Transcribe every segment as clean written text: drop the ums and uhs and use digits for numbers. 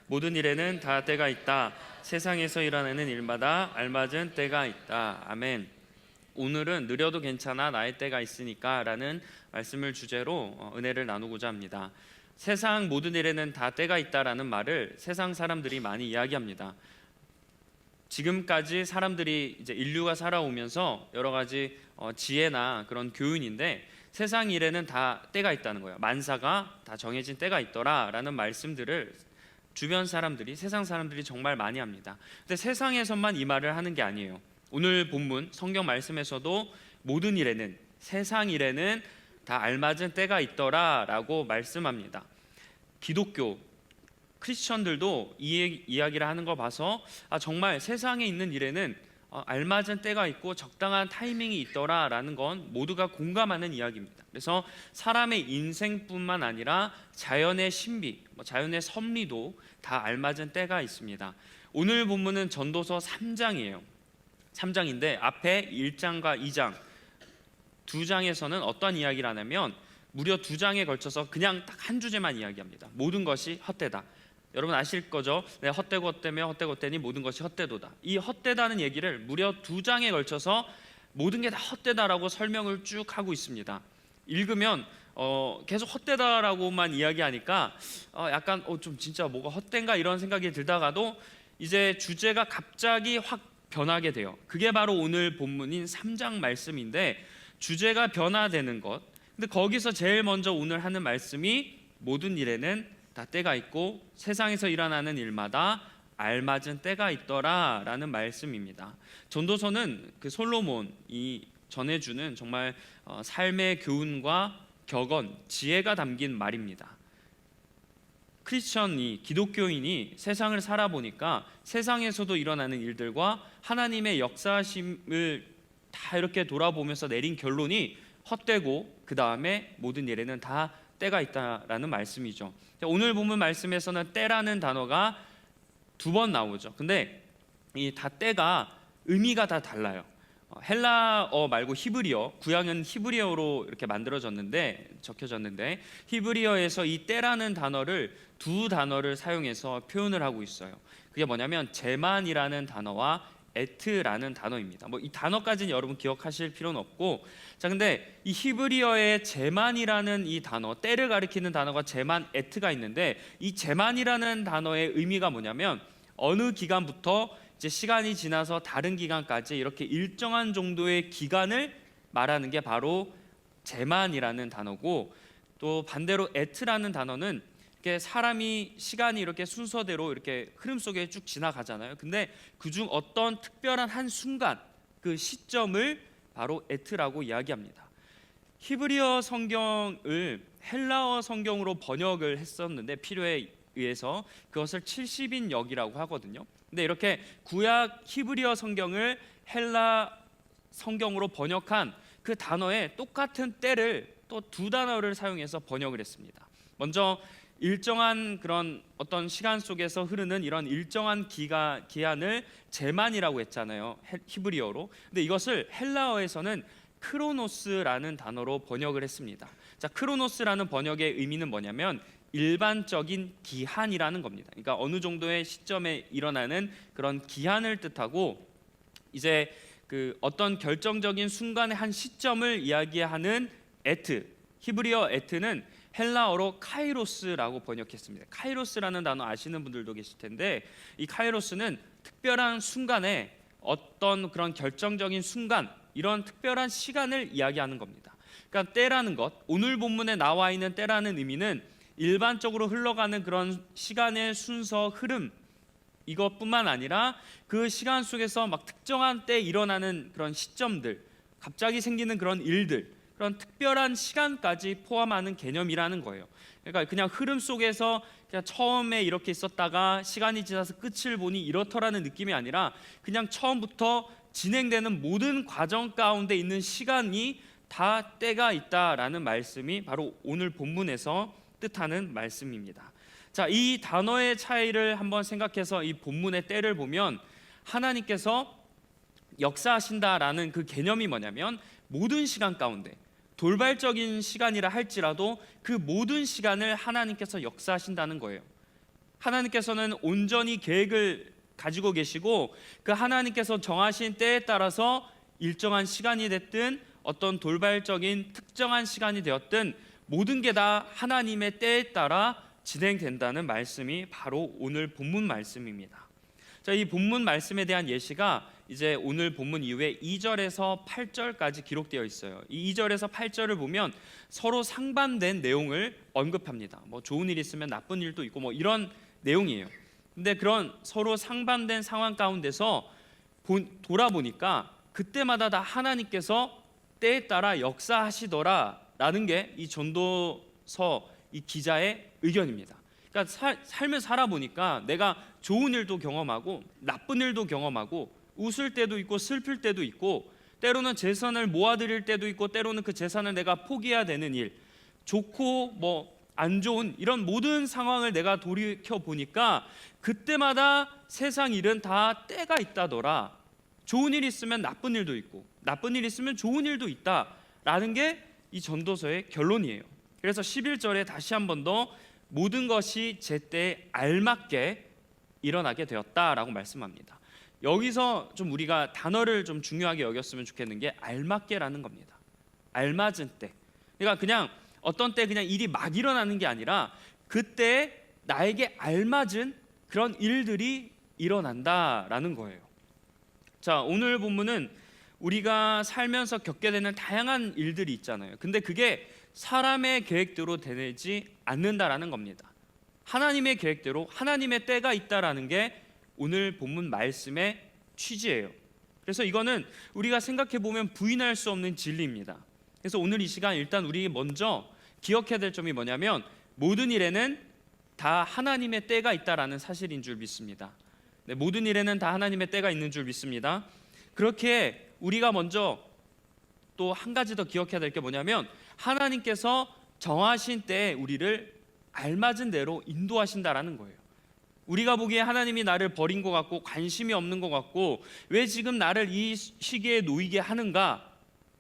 모든 일에는 다 때가 있다. 세상에서 일어나는 일마다 알맞은 때가 있다. 아멘. 오늘은 느려도 괜찮아 나의 때가 있으니까 라는 말씀을 주제로 은혜를 나누고자 합니다. 세상 모든 일에는 다 때가 있다라는 말을 세상 사람들이 많이 이야기합니다. 지금까지 사람들이 이제 인류가 살아오면서 여러 가지 지혜나 그런 교훈인데, 세상 일에는 다 때가 있다는 거예요. 만사가 다 정해진 때가 있더라라는 말씀들을 주변 사람들이, 세상 사람들이 정말 많이 합니다. 근데 세상에서만 이 말을 하는 게 아니에요. 오늘 본문 성경 말씀에서도 모든 일에는, 세상 일에는 다 알맞은 때가 있더라라고 말씀합니다. 기독교 크리스천들도 이 이야기를 하는 걸 봐서 정말 세상에 있는 일에는 알맞은 때가 있고 적당한 타이밍이 있더라라는 건 모두가 공감하는 이야기입니다. 그래서 사람의 인생뿐만 아니라 자연의 신비, 자연의 섭리도 다 알맞은 때가 있습니다. 오늘 본문은 전도서 3장이에요. 3장인데 앞에 1장과 2장 두 장에서는 어떤 이야기를 하냐면 무려 2장에 걸쳐서 그냥 딱 한 주제만 이야기합니다. 모든 것이 헛되다. 여러분 아실 거죠? 네, 헛되고 헛되며 헛되고 헛되니 모든 것이 헛되도다. 이 헛되다는 얘기를 무려 2장에 걸쳐서 모든 게 다 헛되다라고 설명을 쭉 하고 있습니다. 읽으면 계속 헛되다라고만 이야기하니까 약간 좀 진짜 뭐가 헛된가 이런 생각이 들다가도 이제 주제가 갑자기 확 변하게 돼요. 그게 바로 오늘 본문인 3장 말씀인데, 주제가 변화되는 것. 근데 거기서 제일 먼저 오늘 하는 말씀이 모든 일에는 다 때가 있고 세상에서 일어나는 일마다 알맞은 때가 있더라라는 말씀입니다. 전도서는 그 솔로몬이 전해주는 정말 삶의 교훈과 격언, 지혜가 담긴 말입니다. 크리스천이, 기독교인이 세상을 살아보니까 세상에서도 일어나는 일들과 하나님의 역사심을 다 이렇게 돌아보면서 내린 결론이 헛되고 그 다음에 모든 일에는 다 때가 있다라는 말씀이죠. 오늘 본문 말씀에서는 때라는 단어가 2번 나오죠. 근데 이 다 때가 의미가 다 달라요. 헬라어 말고 히브리어, 구약은 히브리어로 이렇게 적혀졌는데 히브리어에서 이 때라는 단어를 2단어를 사용해서 표현을 하고 있어요. 그게 뭐냐면 제만이라는 단어와 에트라는 단어입니다. 이 단어까지는 여러분 기억하실 필요는 없고, 자 근데 이 히브리어의 제만이라는 이 단어, 때를 가리키는 단어가 제만, 에트가 있는데, 이 제만이라는 단어의 의미가 뭐냐면 어느 기간부터 이제 시간이 지나서 다른 기간까지 이렇게 일정한 정도의 기간을 말하는 게 바로 제만이라는 단어고, 또 반대로 에트라는 단어는 이렇게 사람이 시간이 이렇게 순서대로 이렇게 흐름 속에 쭉 지나가잖아요. 근데 그중 어떤 특별한 한 순간, 그 시점을 바로 에트라고 이야기합니다. 히브리어 성경을 헬라어 성경으로 번역을 했었는데 필요에 의해서 그것을 70인역이라고 하거든요. 근데 이렇게 구약 히브리어 성경을 헬라 성경으로 번역한 그 단어에 똑같은 때를 또 2단어를 사용해서 번역을 했습니다. 먼저 일정한 그런 어떤 시간 속에서 흐르는 이런 일정한 기한을 제만이라고 했잖아요, 히브리어로. 근데 이것을 헬라어에서는 크로노스라는 단어로 번역을 했습니다. 자, 크로노스라는 번역의 의미는 뭐냐면 일반적인 기한이라는 겁니다. 그러니까 어느 정도의 시점에 일어나는 그런 기한을 뜻하고, 이제 그 어떤 결정적인 순간의 한 시점을 이야기하는 에트, 히브리어 에트는 헬라어로 카이로스라고 번역했습니다. 카이로스라는 단어 아시는 분들도 계실 텐데, 이 카이로스는 특별한 순간에 어떤 그런 결정적인 순간, 이런 특별한 시간을 이야기하는 겁니다. 그러니까 때라는 것, 오늘 본문에 나와 있는 때라는 의미는 일반적으로 흘러가는 그런 시간의 순서, 흐름, 이것뿐만 아니라 그 시간 속에서 막 특정한 때에 일어나는 그런 시점들, 갑자기 생기는 그런 일들, 그런 특별한 시간까지 포함하는 개념이라는 거예요. 그러니까 그냥 흐름 속에서 그냥 처음에 이렇게 있었다가 시간이 지나서 끝을 보니 이렇더라는 느낌이 아니라 그냥 처음부터 진행되는 모든 과정 가운데 있는 시간이 다 때가 있다라는 말씀이 바로 오늘 본문에서 뜻하는 말씀입니다. 자, 이 단어의 차이를 한번 생각해서 이 본문의 때를 보면 하나님께서 역사하신다라는 그 개념이 뭐냐면 모든 시간 가운데, 돌발적인 시간이라 할지라도 그 모든 시간을 하나님께서 역사하신다는 거예요. 하나님께서는 온전히 계획을 가지고 계시고 그 하나님께서 정하신 때에 따라서 일정한 시간이 됐든 어떤 돌발적인 특정한 시간이 되었든 모든 게 다 하나님의 때에 따라 진행된다는 말씀이 바로 오늘 본문 말씀입니다. 자, 이 본문 말씀에 대한 예시가 이제 오늘 본문 이후에 2절에서 8절까지 기록되어 있어요. 이 2절에서 8절을 보면 서로 상반된 내용을 언급합니다. 뭐 좋은 일 있으면 나쁜 일도 있고 뭐 이런 내용이에요. 근데 그런 서로 상반된 상황 가운데서 돌아보니까 그때마다 다 하나님께서 때에 따라 역사하시더라라는 게 이 전도서 이 기자의 의견입니다. 그러니까 삶을 살아보니까 내가 좋은 일도 경험하고 나쁜 일도 경험하고 웃을 때도 있고 슬플 때도 있고 때로는 재산을 모아드릴 때도 있고 때로는 그 재산을 내가 포기해야 되는 일, 좋고 뭐 안 좋은 이런 모든 상황을 내가 돌이켜 보니까 그때마다 세상 일은 다 때가 있다더라. 좋은 일 있으면 나쁜 일도 있고 나쁜 일 있으면 좋은 일도 있다라는 게 이 전도서의 결론이에요. 그래서 11절에 다시 한 번 더 모든 것이 제때에 알맞게 일어나게 되었다라고 말씀합니다. 여기서 좀 우리가 단어를 좀 중요하게 여겼으면 좋겠는 게 알맞게라는 겁니다. 알맞은 때. 그러니까 그냥 어떤 때 그냥 일이 막 일어나는 게 아니라 그때 나에게 알맞은 그런 일들이 일어난다라는 거예요. 자, 오늘 본문은 우리가 살면서 겪게 되는 다양한 일들이 있잖아요. 근데 그게 사람의 계획대로 되지 않는다라는 겁니다. 하나님의 계획대로 하나님의 때가 있다라는 게 오늘 본문 말씀의 취지예요. 그래서 이거는 우리가 생각해 보면 부인할 수 없는 진리입니다. 그래서 오늘 이 시간 일단 우리 먼저 기억해야 될 점이 뭐냐면 모든 일에는 다 하나님의 때가 있다라는 사실인 줄 믿습니다. 네, 모든 일에는 다 하나님의 때가 있는 줄 믿습니다. 그렇게 우리가 먼저 또 한 가지 더 기억해야 될 게 뭐냐면 하나님께서 정하신 때에 우리를 알맞은 대로 인도하신다라는 거예요. 우리가 보기에 하나님이 나를 버린 것 같고 관심이 없는 것 같고 왜 지금 나를 이 시기에 놓이게 하는가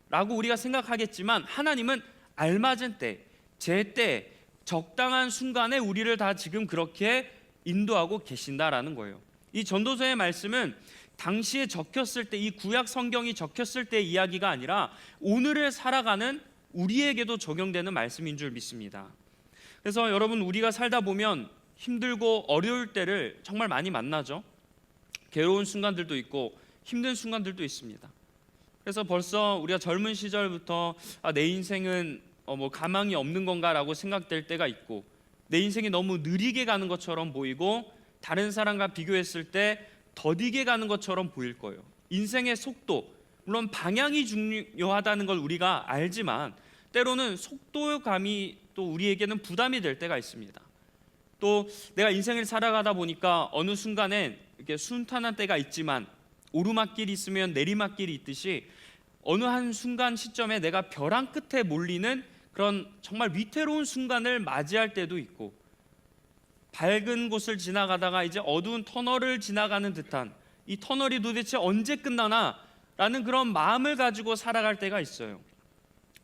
라고 우리가 생각하겠지만 하나님은 알맞은 때, 제때, 적당한 순간에 우리를 다 지금 그렇게 인도하고 계신다라는 거예요. 이 전도서의 말씀은 당시에 적혔을 때, 이 구약 성경이 적혔을 때의 이야기가 아니라 오늘을 살아가는 우리에게도 적용되는 말씀인 줄 믿습니다. 그래서 여러분, 우리가 살다 보면 힘들고 어려울 때를 정말 많이 만나죠. 괴로운 순간들도 있고 힘든 순간들도 있습니다. 그래서 벌써 우리가 젊은 시절부터 내 인생은 뭐 가망이 없는 건가라고 생각될 때가 있고 내 인생이 너무 느리게 가는 것처럼 보이고 다른 사람과 비교했을 때 더디게 가는 것처럼 보일 거예요. 인생의 속도, 물론 방향이 중요하다는 걸 우리가 알지만 때로는 속도감이 또 우리에게는 부담이 될 때가 있습니다. 또 내가 인생을 살아가다 보니까 어느 순간엔 이렇게 순탄한 때가 있지만 오르막길이 있으면 내리막길이 있듯이 어느 한 순간 시점에 내가 벼랑 끝에 몰리는 그런 정말 위태로운 순간을 맞이할 때도 있고 밝은 곳을 지나가다가 이제 어두운 터널을 지나가는 듯한 이 터널이 도대체 언제 끝나나 라는 그런 마음을 가지고 살아갈 때가 있어요.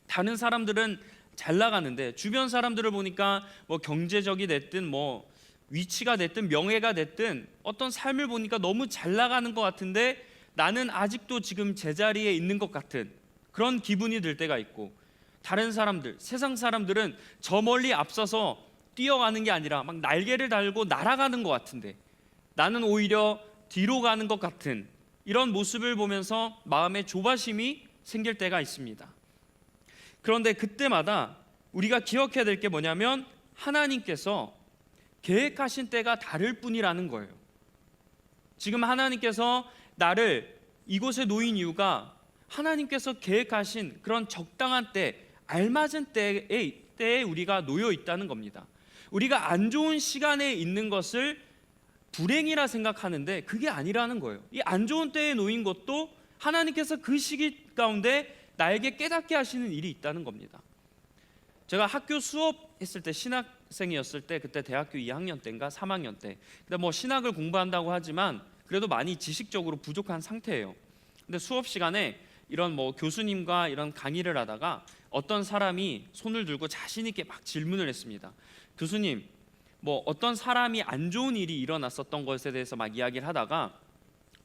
다른 사람들은 잘 나가는데 주변 사람들을 보니까 뭐 경제적이 됐든 뭐 위치가 됐든 명예가 됐든 어떤 삶을 보니까 너무 잘 나가는 것 같은데 나는 아직도 지금 제자리에 있는 것 같은 그런 기분이 들 때가 있고 다른 사람들, 세상 사람들은 저 멀리 앞서서 뛰어가는 게 아니라 막 날개를 달고 날아가는 것 같은데 나는 오히려 뒤로 가는 것 같은 이런 모습을 보면서 마음에 조바심이 생길 때가 있습니다. 그런데 그때마다 우리가 기억해야 될 게 뭐냐면 하나님께서 계획하신 때가 다를 뿐이라는 거예요. 지금 하나님께서 나를 이곳에 놓인 이유가 하나님께서 계획하신 그런 적당한 때, 알맞은 때에 우리가 놓여 있다는 겁니다. 우리가 안 좋은 시간에 있는 것을 불행이라 생각하는데 그게 아니라는 거예요. 이 안 좋은 때에 놓인 것도 하나님께서 그 시기 가운데 나에게 깨닫게 하시는 일이 있다는 겁니다. 제가 학교 수업했을 때 신학생이었을 때 그때 대학교 2학년 때인가 3학년 때 근데 뭐 신학을 공부한다고 하지만 그래도 많이 지식적으로 부족한 상태예요. 근데 수업 시간에 이런 뭐 교수님과 이런 강의를 하다가 어떤 사람이 손을 들고 자신 있게 막 질문을 했습니다. 교수님, 뭐 어떤 사람이 안 좋은 일이 일어났었던 것에 대해서 막 이야기를 하다가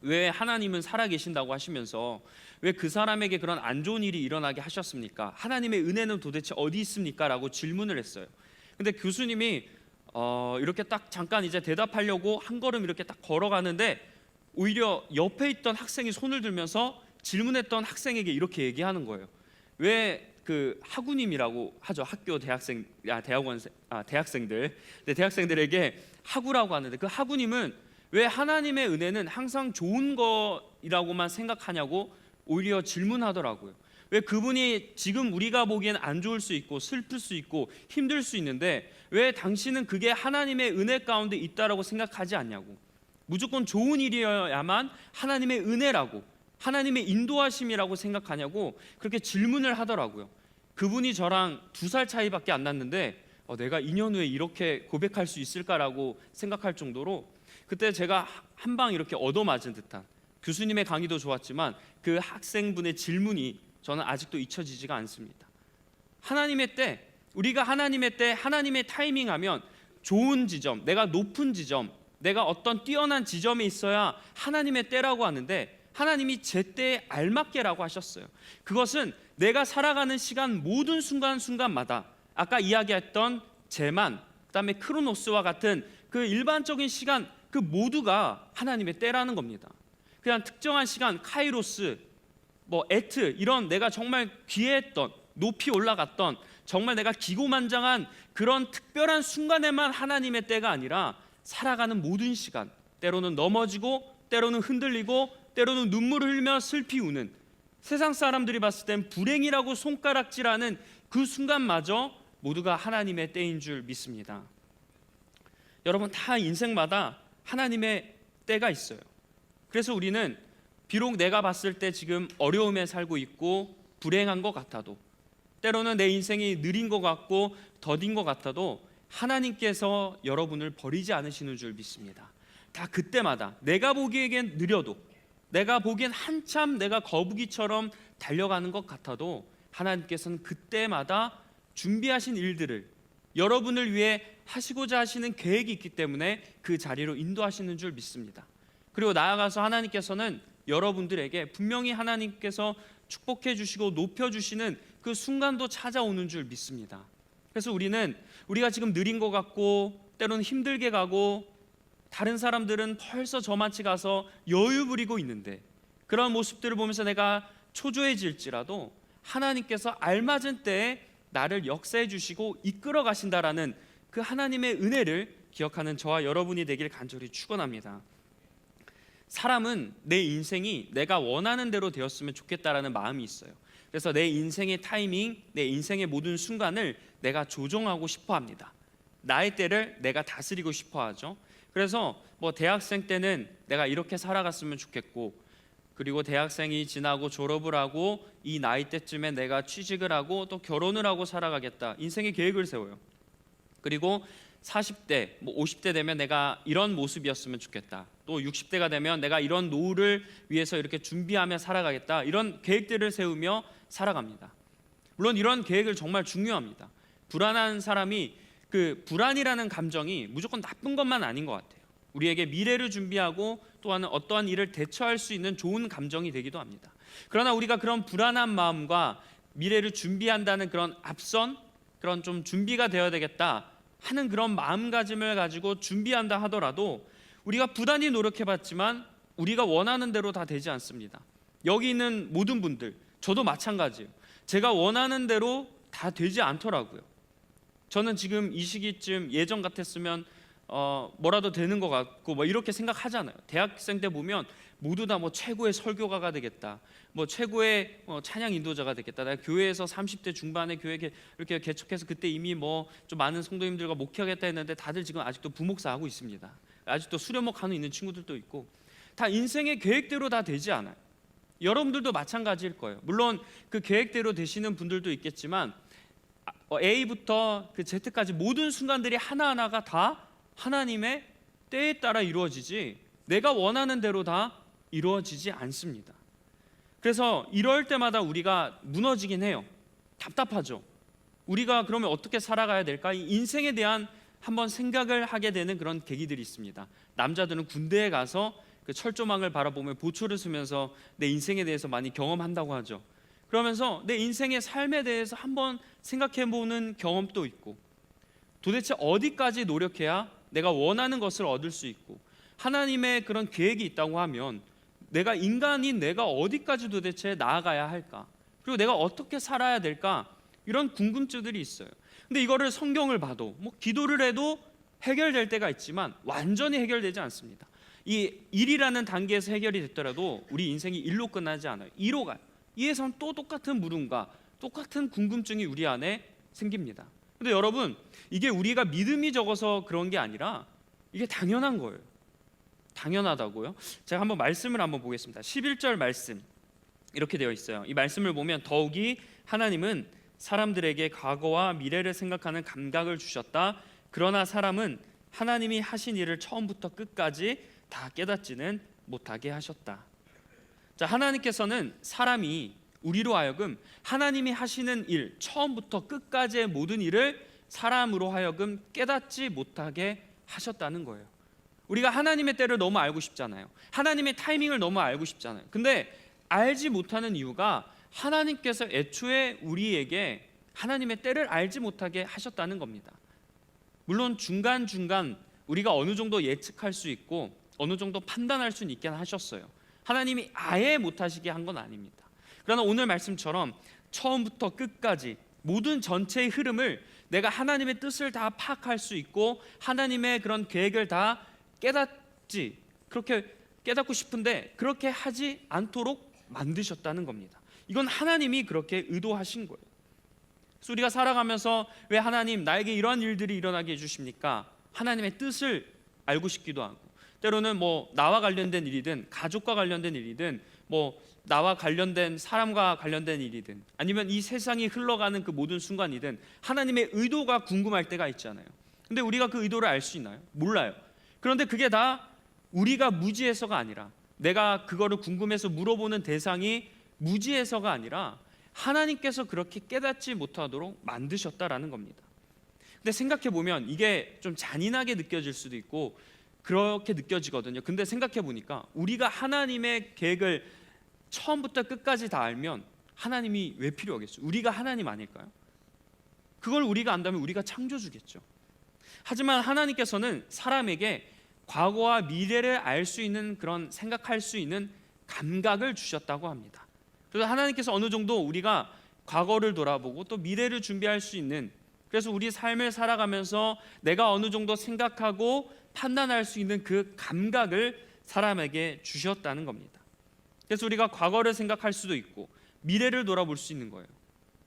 왜 하나님은 살아계신다고 하시면서 왜 그 사람에게 그런 안 좋은 일이 일어나게 하셨습니까? 하나님의 은혜는 도대체 어디 있습니까? 라고 질문을 했어요. 근데 교수님이 이렇게 딱 잠깐 이제 대답하려고 한 걸음 이렇게 딱 걸어가는데 오히려 옆에 있던 학생이 손을 들면서 질문했던 학생에게 이렇게 얘기하는 거예요. 왜 그 학우님이라고 하죠. 학교 대학생, 대학생들. 근데 대학생들에게 학우라고 하는데 그 학우님은 왜 하나님의 은혜는 항상 좋은 거라고만 생각하냐고 오히려 질문하더라고요. 왜 그분이 지금 우리가 보기엔 안 좋을 수 있고 슬플 수 있고 힘들 수 있는데 왜 당신은 그게 하나님의 은혜 가운데 있다라고 생각하지 않냐고. 무조건 좋은 일이어야만 하나님의 은혜라고, 하나님의 인도하심이라고 생각하냐고 그렇게 질문을 하더라고요. 그분이 저랑 2살 차이밖에 안 났는데 내가 2년 후에 이렇게 고백할 수 있을까라고 생각할 정도로 그때 제가 한 방 이렇게 얻어맞은 듯한, 교수님의 강의도 좋았지만 그 학생분의 질문이 저는 아직도 잊혀지지가 않습니다. 하나님의 때, 우리가 하나님의 때, 하나님의 타이밍하면 좋은 지점, 내가 높은 지점, 내가 어떤 뛰어난 지점에 있어야 하나님의 때라고 하는데 하나님이 제 때에 알맞게라고 하셨어요. 그것은 내가 살아가는 시간 모든 순간순간마다 아까 이야기했던 제만, 그다음에 크로노스와 같은 그 일반적인 시간 그 모두가 하나님의 때라는 겁니다. 그냥 특정한 시간, 카이로스, 뭐 에트, 이런 내가 정말 귀했던, 높이 올라갔던, 정말 내가 기고만장한 그런 특별한 순간에만 하나님의 때가 아니라 살아가는 모든 시간, 때로는 넘어지고 때로는 흔들리고 때로는 눈물을 흘리며 슬피 우는, 세상 사람들이 봤을 땐 불행이라고 손가락질하는 그 순간마저 모두가 하나님의 때인 줄 믿습니다. 여러분, 다 인생마다 하나님의 때가 있어요. 그래서 우리는 비록 내가 봤을 때 지금 어려움에 살고 있고 불행한 것 같아도, 때로는 내 인생이 느린 것 같고 더딘 것 같아도 하나님께서 여러분을 버리지 않으시는 줄 믿습니다. 다 그때마다 내가 보기에겐 느려도, 내가 보기엔 한참 내가 거북이처럼 달려가는 것 같아도 하나님께서는 그때마다 준비하신 일들을 여러분을 위해 하시고자 하시는 계획이 있기 때문에 그 자리로 인도하시는 줄 믿습니다. 그리고 나아가서 하나님께서는 여러분들에게 분명히 하나님께서 축복해 주시고 높여 주시는 그 순간도 찾아오는 줄 믿습니다. 그래서 우리가 지금 느린 것 같고 때로는 힘들게 가고 다른 사람들은 벌써 저만치 가서 여유 부리고 있는데 그런 모습들을 보면서 내가 초조해질지라도 하나님께서 알맞은 때에 나를 역사해 주시고 이끌어 가신다라는 그 하나님의 은혜를 기억하는 저와 여러분이 되길 간절히 축원합니다. 사람은 내 인생이 내가 원하는 대로 되었으면 좋겠다라는 마음이 있어요. 그래서 내 인생의 타이밍, 내 인생의 모든 순간을 내가 조정하고 싶어 합니다. 나의 때를 내가 다스리고 싶어 하죠. 그래서 뭐 대학생 때는 내가 이렇게 살아갔으면 좋겠고, 그리고 대학생이 지나고 졸업을 하고 이 나이 때쯤에 내가 취직을 하고 또 결혼을 하고 살아가겠다, 인생의 계획을 세워요. 그리고 40대, 뭐 50대 되면 내가 이런 모습이었으면 좋겠다, 또 60대가 되면 내가 이런 노후를 위해서 이렇게 준비하며 살아가겠다, 이런 계획들을 세우며 살아갑니다. 물론 이런 계획을 정말 중요합니다. 불안한 사람이, 그 불안이라는 감정이 무조건 나쁜 것만 아닌 것 같아요. 우리에게 미래를 준비하고 또한 어떠한 일을 대처할 수 있는 좋은 감정이 되기도 합니다. 그러나 우리가 그런 불안한 마음과 미래를 준비한다는 그런 앞선 그런 좀 준비가 되어야 되겠다 하는 그런 마음가짐을 가지고 준비한다 하더라도 우리가 부단히 노력해봤지만 우리가 원하는 대로 다 되지 않습니다. 여기 있는 모든 분들, 저도 마찬가지예요. 제가 원하는 대로 다 되지 않더라고요. 저는 지금 이 시기쯤 예전 같았으면 뭐라도 되는 것 같고 뭐 이렇게 생각하잖아요. 대학생 때 보면 모두 다 뭐 최고의 설교가가 되겠다, 뭐 최고의 찬양 인도자가 되겠다, 내가 교회에서 30대 중반에 교회 이렇게 개척해서 그때 이미 뭐 좀 많은 성도님들과 목회하겠다 했는데 다들 지금 아직도 부목사 하고 있습니다. 아직도 수련목 하는 있는 친구들도 있고, 다 인생의 계획대로 다 되지 않아요. 여러분들도 마찬가지일 거예요. 물론 그 계획대로 되시는 분들도 있겠지만 A부터 그 Z까지 모든 순간들이 하나하나가 다 하나님의 때에 따라 이루어지지 내가 원하는 대로 다 이루어지지 않습니다. 그래서 이럴 때마다 우리가 무너지긴 해요. 답답하죠. 우리가 그러면 어떻게 살아가야 될까? 이 인생에 대한 한번 생각을 하게 되는 그런 계기들이 있습니다. 남자들은 군대에 가서 그 철조망을 바라보며 보초를 쓰면서 내 인생에 대해서 많이 경험한다고 하죠. 그러면서 내 인생의 삶에 대해서 한번 생각해보는 경험도 있고, 도대체 어디까지 노력해야 내가 원하는 것을 얻을 수 있고, 하나님의 그런 계획이 있다고 하면 내가 인간인 내가 어디까지 도대체 나아가야 할까, 그리고 내가 어떻게 살아야 될까, 이런 궁금증들이 있어요. 근데 이거를 성경을 봐도 기도를 해도 해결될 때가 있지만 완전히 해결되지 않습니다. 이 일이라는 단계에서 해결이 됐더라도 우리 인생이 일로 끝나지 않아요. 이로 가요. 이에선 또 똑같은 물음과 똑같은 궁금증이 우리 안에 생깁니다. 근데 여러분, 이게 우리가 믿음이 적어서 그런 게 아니라 이게 당연한 거예요. 당연하다고요? 제가 한번 말씀을 한번 보겠습니다. 11절 말씀 이렇게 되어 있어요. 이 말씀을 보면 더욱이 하나님은 사람들에게 과거와 미래를 생각하는 감각을 주셨다. 그러나 사람은 하나님이 하신 일을 처음부터 끝까지 다 깨닫지는 못하게 하셨다. 자, 하나님께서는 사람이 우리로 하여금 하나님이 하시는 일, 처음부터 끝까지의 모든 일을 사람으로 하여금 깨닫지 못하게 하셨다는 거예요. 우리가 하나님의 때를 너무 알고 싶잖아요. 하나님의 타이밍을 너무 알고 싶잖아요. 근데 알지 못하는 이유가 하나님께서 애초에 우리에게 하나님의 때를 알지 못하게 하셨다는 겁니다. 물론 중간중간 우리가 어느 정도 예측할 수 있고 어느 정도 판단할 수는 있긴 하셨어요. 하나님이 아예 못하시게 한 건 아닙니다. 그러나 오늘 말씀처럼 처음부터 끝까지 모든 전체의 흐름을 내가 하나님의 뜻을 다 파악할 수 있고 하나님의 그런 계획을 다 깨닫지, 그렇게 깨닫고 싶은데 그렇게 하지 않도록 만드셨다는 겁니다. 이건 하나님이 그렇게 의도하신 거예요. 그래서 우리가 살아가면서 왜 하나님 나에게 이러한 일들이 일어나게 해주십니까? 하나님의 뜻을 알고 싶기도 하고, 때로는 나와 관련된 일이든 가족과 관련된 일이든 나와 관련된 사람과 관련된 일이든 아니면 이 세상이 흘러가는 그 모든 순간이든 하나님의 의도가 궁금할 때가 있잖아요. 근데 우리가 그 의도를 알 수 있나요? 몰라요. 그런데 그게 다 우리가 무지해서가 아니라, 내가 그거를 궁금해서 물어보는 대상이 무지해서가 아니라 하나님께서 그렇게 깨닫지 못하도록 만드셨다라는 겁니다. 근데 생각해 보면 이게 좀 잔인하게 느껴질 수도 있고 그렇게 느껴지거든요. 근데 생각해 보니까 우리가 하나님의 계획을 처음부터 끝까지 다 알면 하나님이 왜 필요하겠어요? 우리가 하나님 아닐까요? 그걸 우리가 안다면 우리가 창조주겠죠. 하지만 하나님께서는 사람에게 과거와 미래를 알 수 있는 그런 생각할 수 있는 감각을 주셨다고 합니다. 그래서 하나님께서 어느 정도 우리가 과거를 돌아보고 또 미래를 준비할 수 있는, 그래서 우리 삶을 살아가면서 내가 어느 정도 생각하고 판단할 수 있는 그 감각을 사람에게 주셨다는 겁니다. 그래서 우리가 과거를 생각할 수도 있고 미래를 돌아볼 수 있는 거예요.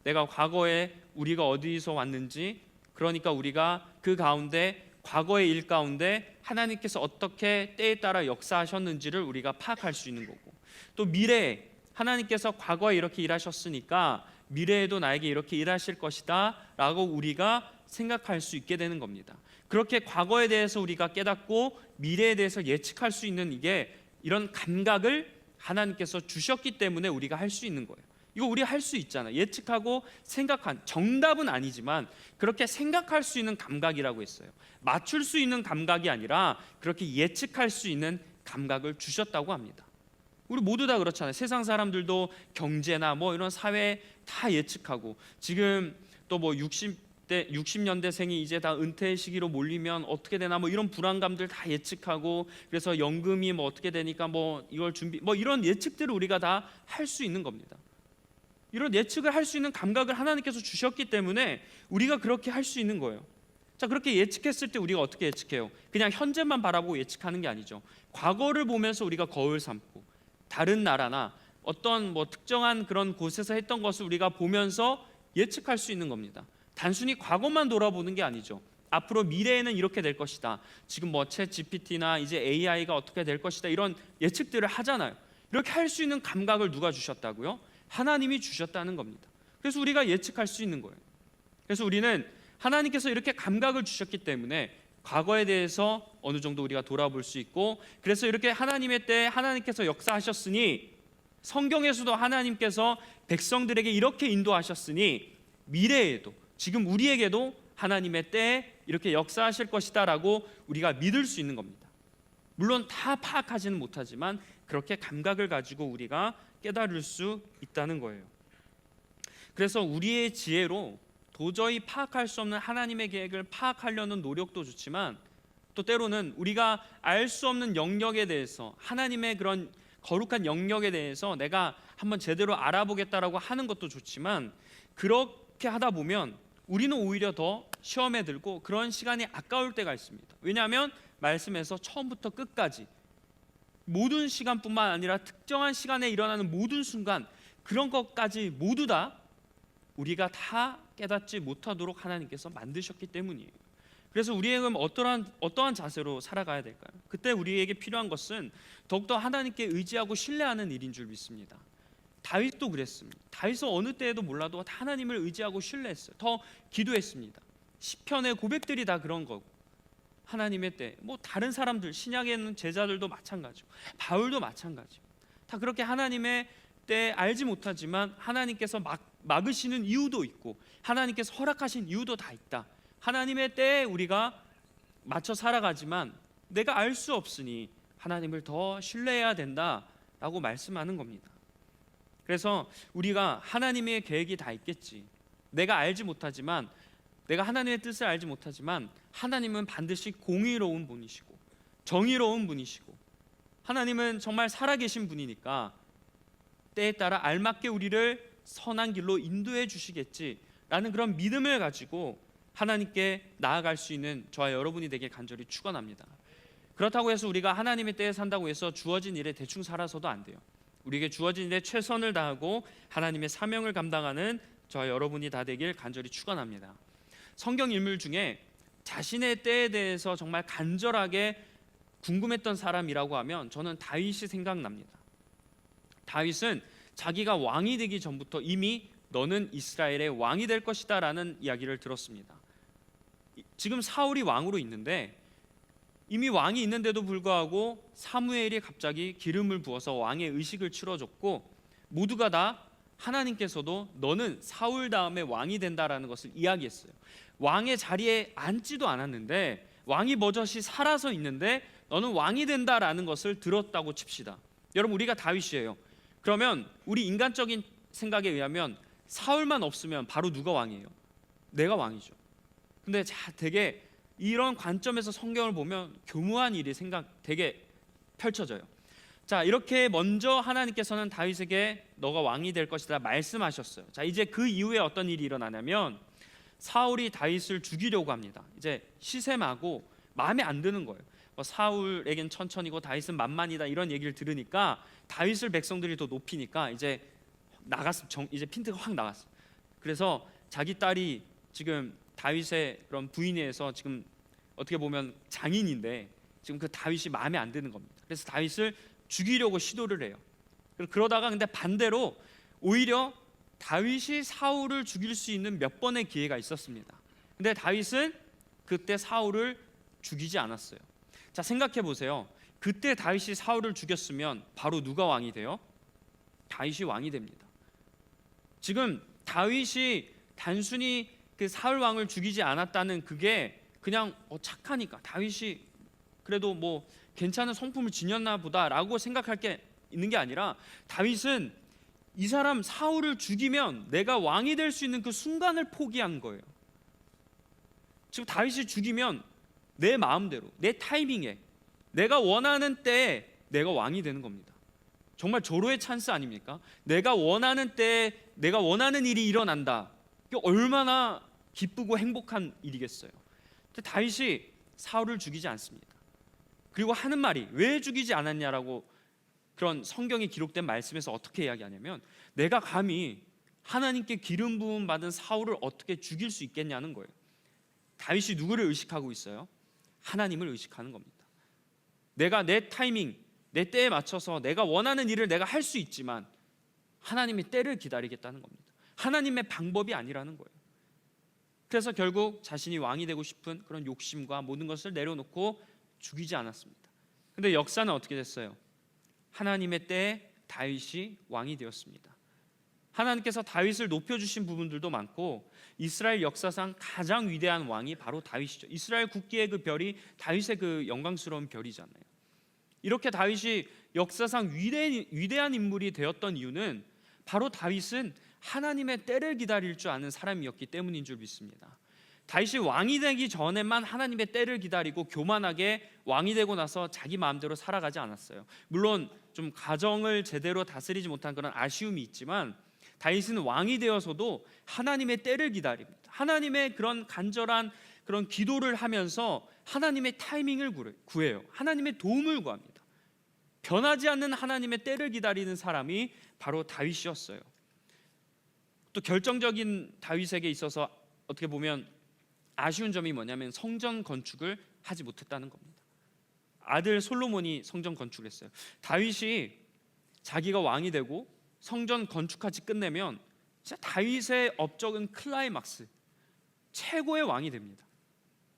내가 과거에 우리가 어디서 왔는지, 그러니까 우리가 그 가운데 과거의 일 가운데 하나님께서 어떻게 때에 따라 역사하셨는지를 우리가 파악할 수 있는 거고, 또 미래에 하나님께서 과거에 이렇게 일하셨으니까 미래에도 나에게 이렇게 일하실 것이다 라고 우리가 생각할 수 있게 되는 겁니다. 그렇게 과거에 대해서 우리가 깨닫고 미래에 대해서 예측할 수 있는 이런 감각을 하나님께서 주셨기 때문에 우리가 할 수 있는 거예요. 이거 우리 할 수 있잖아요. 예측하고 생각한, 정답은 아니지만 그렇게 생각할 수 있는 감각이라고 했어요. 맞출 수 있는 감각이 아니라 그렇게 예측할 수 있는 감각을 주셨다고 합니다. 우리 모두 다 그렇잖아요. 세상 사람들도 경제나 이런 사회 다 예측하고, 지금 또 60년대생이 이제 다 은퇴 시기로 몰리면 어떻게 되나 이런 불안감들 다 예측하고, 그래서 연금이 어떻게 되니까 이걸 준비 이런 예측들을 우리가 다 할 수 있는 겁니다. 이런 예측을 할 수 있는 감각을 하나님께서 주셨기 때문에 우리가 그렇게 할 수 있는 거예요. 자, 그렇게 예측했을 때 우리가 어떻게 예측해요? 그냥 현재만 바라보고 예측하는 게 아니죠. 과거를 보면서 우리가 거울 삼고, 다른 나라나 어떤 특정한 그런 곳에서 했던 것을 우리가 보면서 예측할 수 있는 겁니다. 단순히 과거만 돌아보는 게 아니죠. 앞으로 미래에는 이렇게 될 것이다. 지금 챗 GPT나 이제 AI가 어떻게 될 것이다. 이런 예측들을 하잖아요. 이렇게 할 수 있는 감각을 누가 주셨다고요? 하나님이 주셨다는 겁니다. 그래서 우리가 예측할 수 있는 거예요. 그래서 우리는 하나님께서 이렇게 감각을 주셨기 때문에 과거에 대해서 어느 정도 우리가 돌아볼 수 있고, 그래서 이렇게 하나님의 때에 하나님께서 역사하셨으니, 성경에서도 하나님께서 백성들에게 이렇게 인도하셨으니 미래에도, 지금 우리에게도 하나님의 때에 이렇게 역사하실 것이다라고 우리가 믿을 수 있는 겁니다. 물론 다 파악하지는 못하지만 그렇게 감각을 가지고 우리가 깨달을 수 있다는 거예요. 그래서 우리의 지혜로 도저히 파악할 수 없는 하나님의 계획을 파악하려는 노력도 좋지만, 또 때로는 우리가 알 수 없는 영역에 대해서, 하나님의 그런 거룩한 영역에 대해서 내가 한번 제대로 알아보겠다라고 하는 것도 좋지만, 그렇게 하다 보면 우리는 오히려 더 시험에 들고 그런 시간이 아까울 때가 있습니다. 왜냐하면 말씀에서 처음부터 끝까지 모든 시간뿐만 아니라 특정한 시간에 일어나는 모든 순간, 그런 것까지 모두 다 우리가 다 깨닫지 못하도록 하나님께서 만드셨기 때문이에요. 그래서 우리에게는 어떠한 자세로 살아가야 될까요? 그때 우리에게 필요한 것은 더욱더 하나님께 의지하고 신뢰하는 일인 줄 믿습니다. 다윗도 그랬습니다. 다윗은 어느 때에도 몰라도 하나님을 의지하고 신뢰했어요. 더 기도했습니다. 시편의 고백들이 다 그런 거고, 하나님의 때, 뭐 다른 사람들, 신약에 있는 제자들도 마찬가지고 바울도 마찬가지고, 다 그렇게 하나님의 때 알지 못하지만 하나님께서 막으시는 이유도 있고 하나님께서 허락하신 이유도 다 있다. 하나님의 때에 우리가 맞춰 살아가지만 내가 알 수 없으니 하나님을 더 신뢰해야 된다라고 말씀하는 겁니다. 그래서 우리가 하나님의 계획이 다 있겠지, 내가 알지 못하지만, 내가 하나님의 뜻을 알지 못하지만 하나님은 반드시 공의로운 분이시고 정의로운 분이시고 하나님은 정말 살아계신 분이니까 때에 따라 알맞게 우리를 선한 길로 인도해 주시겠지라는 그런 믿음을 가지고 하나님께 나아갈 수 있는 저와 여러분이 되길 간절히 축원합니다. 그렇다고 해서 우리가 하나님의 때에 산다고 해서 주어진 일에 대충 살아서도 안 돼요. 우리에게 주어진 일에 최선을 다하고 하나님의 사명을 감당하는 저와 여러분이 다 되길 간절히 축원합니다. 성경 인물 중에 자신의 때에 대해서 정말 간절하게 궁금했던 사람이라고 하면 저는 다윗이 생각납니다. 다윗은 자기가 왕이 되기 전부터 이미 너는 이스라엘의 왕이 될 것이다 라는 이야기를 들었습니다. 지금 사울이 왕으로 있는데, 이미 왕이 있는데도 불구하고 사무엘이 갑자기 기름을 부어서 왕의 의식을 치러줬고, 모두가 다 하나님께서도 너는 사울 다음에 왕이 된다라는 것을 이야기했어요. 왕의 자리에 앉지도 않았는데, 왕이 버젓이 살아서 있는데 너는 왕이 된다라는 것을 들었다고 칩시다. 여러분, 우리가 다윗이에요. 그러면 우리 인간적인 생각에 의하면 사울만 없으면 바로 누가 왕이에요? 내가 왕이죠. 근데 되게 이런 관점에서 성경을 보면 교묘한 일이 되게 펼쳐져요. 자, 이렇게 먼저 하나님께서는 다윗에게 너가 왕이 될 것이다 말씀하셨어요. 자, 이제 그 이후에 어떤 일이 일어나냐면 사울이 다윗을 죽이려고 합니다. 이제 시샘하고 마음에 안 드는 거예요. 사울에겐 천천히고 다윗은 만만이다 이런 얘기를 들으니까 다윗을 백성들이 더 높이니까 이제 이제 핀트가 확 나갔어. 그래서 자기 딸이 지금 다윗의 그런 부인에서 지금 어떻게 보면 장인인데 지금 그 다윗이 마음에 안 드는 겁니다. 그래서 다윗을 죽이려고 시도를 해요. 그러다가 근데 반대로 오히려 다윗이 사울을 죽일 수 있는 몇 번의 기회가 있었습니다. 근데 다윗은 그때 사울을 죽이지 않았어요. 자, 생각해 보세요. 그때 다윗이 사울을 죽였으면 바로 누가 왕이 돼요? 다윗이 왕이 됩니다. 지금 다윗이 단순히 그 사울 왕을 죽이지 않았다는 그게 그냥 착하니까, 다윗이 그래도 뭐 괜찮은 성품을 지녔나 보다라고 생각할 게 있는 게 아니라, 다윗은 이 사람 사울을 죽이면 내가 왕이 될 수 있는 그 순간을 포기한 거예요. 지금 다윗이 죽이면 내 마음대로, 내 타이밍에, 내가 원하는 때에 내가 왕이 되는 겁니다. 정말 절호의 찬스 아닙니까? 내가 원하는 때에 내가 원하는 일이 일어난다. 이게 얼마나 기쁘고 행복한 일이겠어요. 근데 다윗이 사울을 죽이지 않습니다. 그리고 하는 말이 왜 죽이지 않았냐라고 그런 성경에 기록된 말씀에서 어떻게 이야기하냐면, 내가 감히 하나님께 기름 부음 받은 사울을 어떻게 죽일 수 있겠냐는 거예요. 다윗이 누구를 의식하고 있어요? 하나님을 의식하는 겁니다. 내가 내 타이밍, 내 때에 맞춰서 내가 원하는 일을 내가 할 수 있지만 하나님의 때를 기다리겠다는 겁니다. 하나님의 방법이 아니라는 거예요. 그래서 결국 자신이 왕이 되고 싶은 그런 욕심과 모든 것을 내려놓고 죽이지 않았습니다. 근데 역사는 어떻게 됐어요? 하나님의 때에 다윗이 왕이 되었습니다. 하나님께서 다윗을 높여주신 부분들도 많고 이스라엘 역사상 가장 위대한 왕이 바로 다윗이죠. 이스라엘 국기의 그 별이 다윗의 그 영광스러운 별이잖아요. 이렇게 다윗이 역사상 위대한 인물이 되었던 이유는 바로 다윗은 하나님의 때를 기다릴 줄 아는 사람이었기 때문인 줄 믿습니다. 다윗이 왕이 되기 전에만 하나님의 때를 기다리고 교만하게 왕이 되고 나서 자기 마음대로 살아가지 않았어요. 물론 좀 가정을 제대로 다스리지 못한 그런 아쉬움이 있지만 다윗은 왕이 되어서도 하나님의 때를 기다립니다. 하나님의 그런 간절한 그런 기도를 하면서 하나님의 타이밍을 구해요. 하나님의 도움을 구합니다. 변하지 않는 하나님의 때를 기다리는 사람이 바로 다윗이었어요. 또 결정적인 다윗에게 있어서 어떻게 보면 아쉬운 점이 뭐냐면 성전 건축을 하지 못했다는 겁니다. 아들 솔로몬이 성전 건축을 했어요. 다윗이 자기가 왕이 되고 성전 건축까지 끝내면 진짜 다윗의 업적은 클라이막스, 최고의 왕이 됩니다.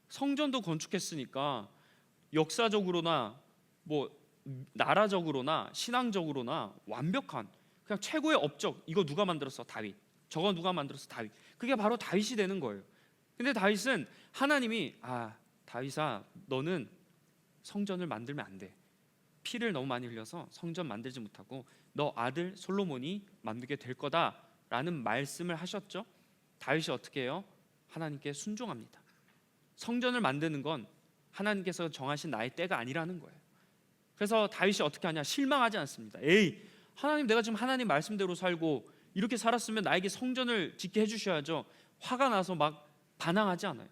성전도 건축했으니까 역사적으로나 뭐 나라적으로나 신앙적으로나 완벽한 그냥 최고의 업적. 이거 누가 만들었어? 다윗. 저거 누가 만들었어? 다윗. 그게 바로 다윗이 되는 거예요. 근데 다윗은 하나님이 다윗아 너는 성전을 만들면 안 돼. 피를 너무 많이 흘려서 성전 만들지 못하고 너 아들 솔로몬이 만들게 될 거다라는 말씀을 하셨죠. 다윗이 어떻게 해요? 하나님께 순종합니다. 성전을 만드는 건 하나님께서 정하신 나의 때가 아니라는 거예요. 그래서 다윗이 어떻게 하냐? 실망하지 않습니다. 에이, 하나님 내가 지금 하나님 말씀대로 살고 이렇게 살았으면 나에게 성전을 짓게 해주셔야죠. 화가 나서 막 반항하지 않아요.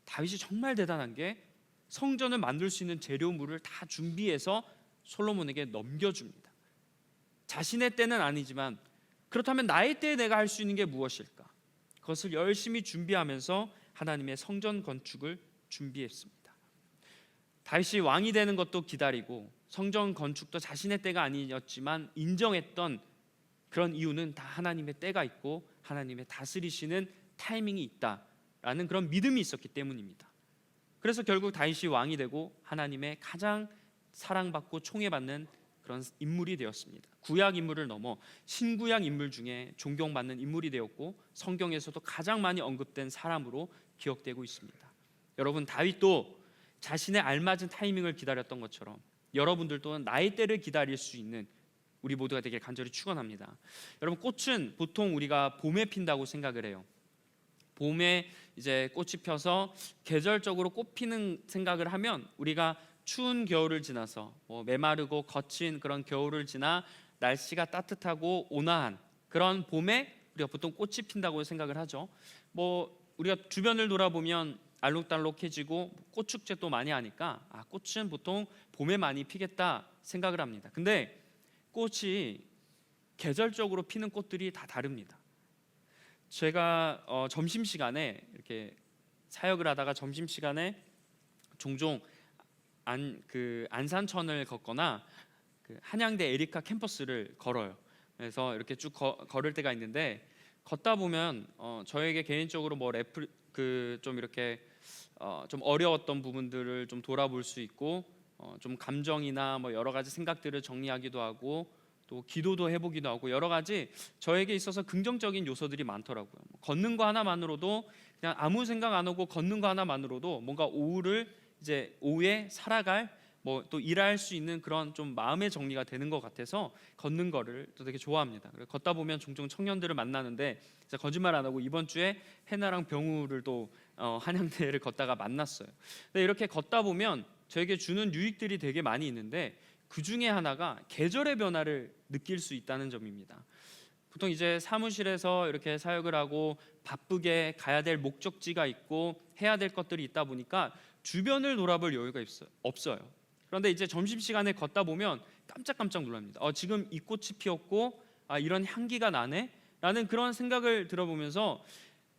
다윗이 정말 대단한 게 성전을 만들 수 있는 재료물을 다 준비해서 솔로몬에게 넘겨줍니다. 자신의 때는 아니지만 그렇다면 나의 때에 내가 할 수 있는 게 무엇일까? 그것을 열심히 준비하면서 하나님의 성전 건축을 준비했습니다. 다윗이 왕이 되는 것도 기다리고 성전 건축도 자신의 때가 아니었지만 인정했던 그런 이유는 다 하나님의 때가 있고 하나님의 다스리시는 타이밍이 있다라는 그런 믿음이 있었기 때문입니다. 그래서 결국 다윗이 왕이 되고 하나님의 가장 사랑받고 총애받는 그런 인물이 되었습니다. 구약 인물을 넘어 신구약 인물 중에 존경받는 인물이 되었고 성경에서도 가장 많이 언급된 사람으로 기억되고 있습니다. 여러분, 다윗도 자신의 알맞은 타이밍을 기다렸던 것처럼 여러분들도 나의 때를 기다릴 수 있는 우리 모두가 되길 간절히 축원합니다. 여러분, 꽃은 보통 우리가 봄에 핀다고 생각을 해요. 봄에 이제 꽃이 펴서 계절적으로 꽃 피는 생각을 하면 우리가 추운 겨울을 지나서 메마르고 거친 그런 겨울을 지나 날씨가 따뜻하고 온화한 그런 봄에 우리가 보통 꽃이 핀다고 생각을 하죠. 우리가 주변을 돌아보면 알록달록해지고 꽃 축제도 많이 하니까 꽃은 보통 봄에 많이 피겠다 생각을 합니다. 근데 꽃이 계절적으로 피는 꽃들이 다 다릅니다. 제가 점심시간에 이렇게 사역을 하다가 점심시간에 종종 안산천을 걷거나 한양대 에리카 캠퍼스를 걸어요. 그래서 이렇게 쭉 걸을 때가 있는데 걷다 보면 저에게 개인적으로 좀 이렇게 좀 어려웠던 부분들을 좀 돌아볼 수 있고 좀 감정이나 여러 가지 생각들을 정리하기도 하고 또 기도도 해보기도 하고 여러 가지 저에게 있어서 긍정적인 요소들이 많더라고요. 걷는 거 하나만으로도 그냥 아무 생각 안 하고 걷는 거 하나만으로도 뭔가 오후에 살아갈 또 일할 수 있는 그런 좀 마음의 정리가 되는 것 같아서 걷는 거를 또 되게 좋아합니다. 걷다 보면 종종 청년들을 만나는데 거짓말 안 하고 이번 주에 해나랑 병우를 또 한양대를 걷다가 만났어요. 근데 이렇게 걷다 보면 저에게 주는 유익들이 되게 많이 있는데 그 중에 하나가 계절의 변화를 느낄 수 있다는 점입니다. 보통 이제 사무실에서 이렇게 사역을 하고 바쁘게 가야 될 목적지가 있고 해야 될 것들이 있다 보니까 주변을 돌아볼 여유가 없어요. 그런데 이제 점심시간에 걷다 보면 깜짝깜짝 놀랍니다. 지금 이 꽃이 피었고 이런 향기가 나네? 라는 그런 생각을 들어보면서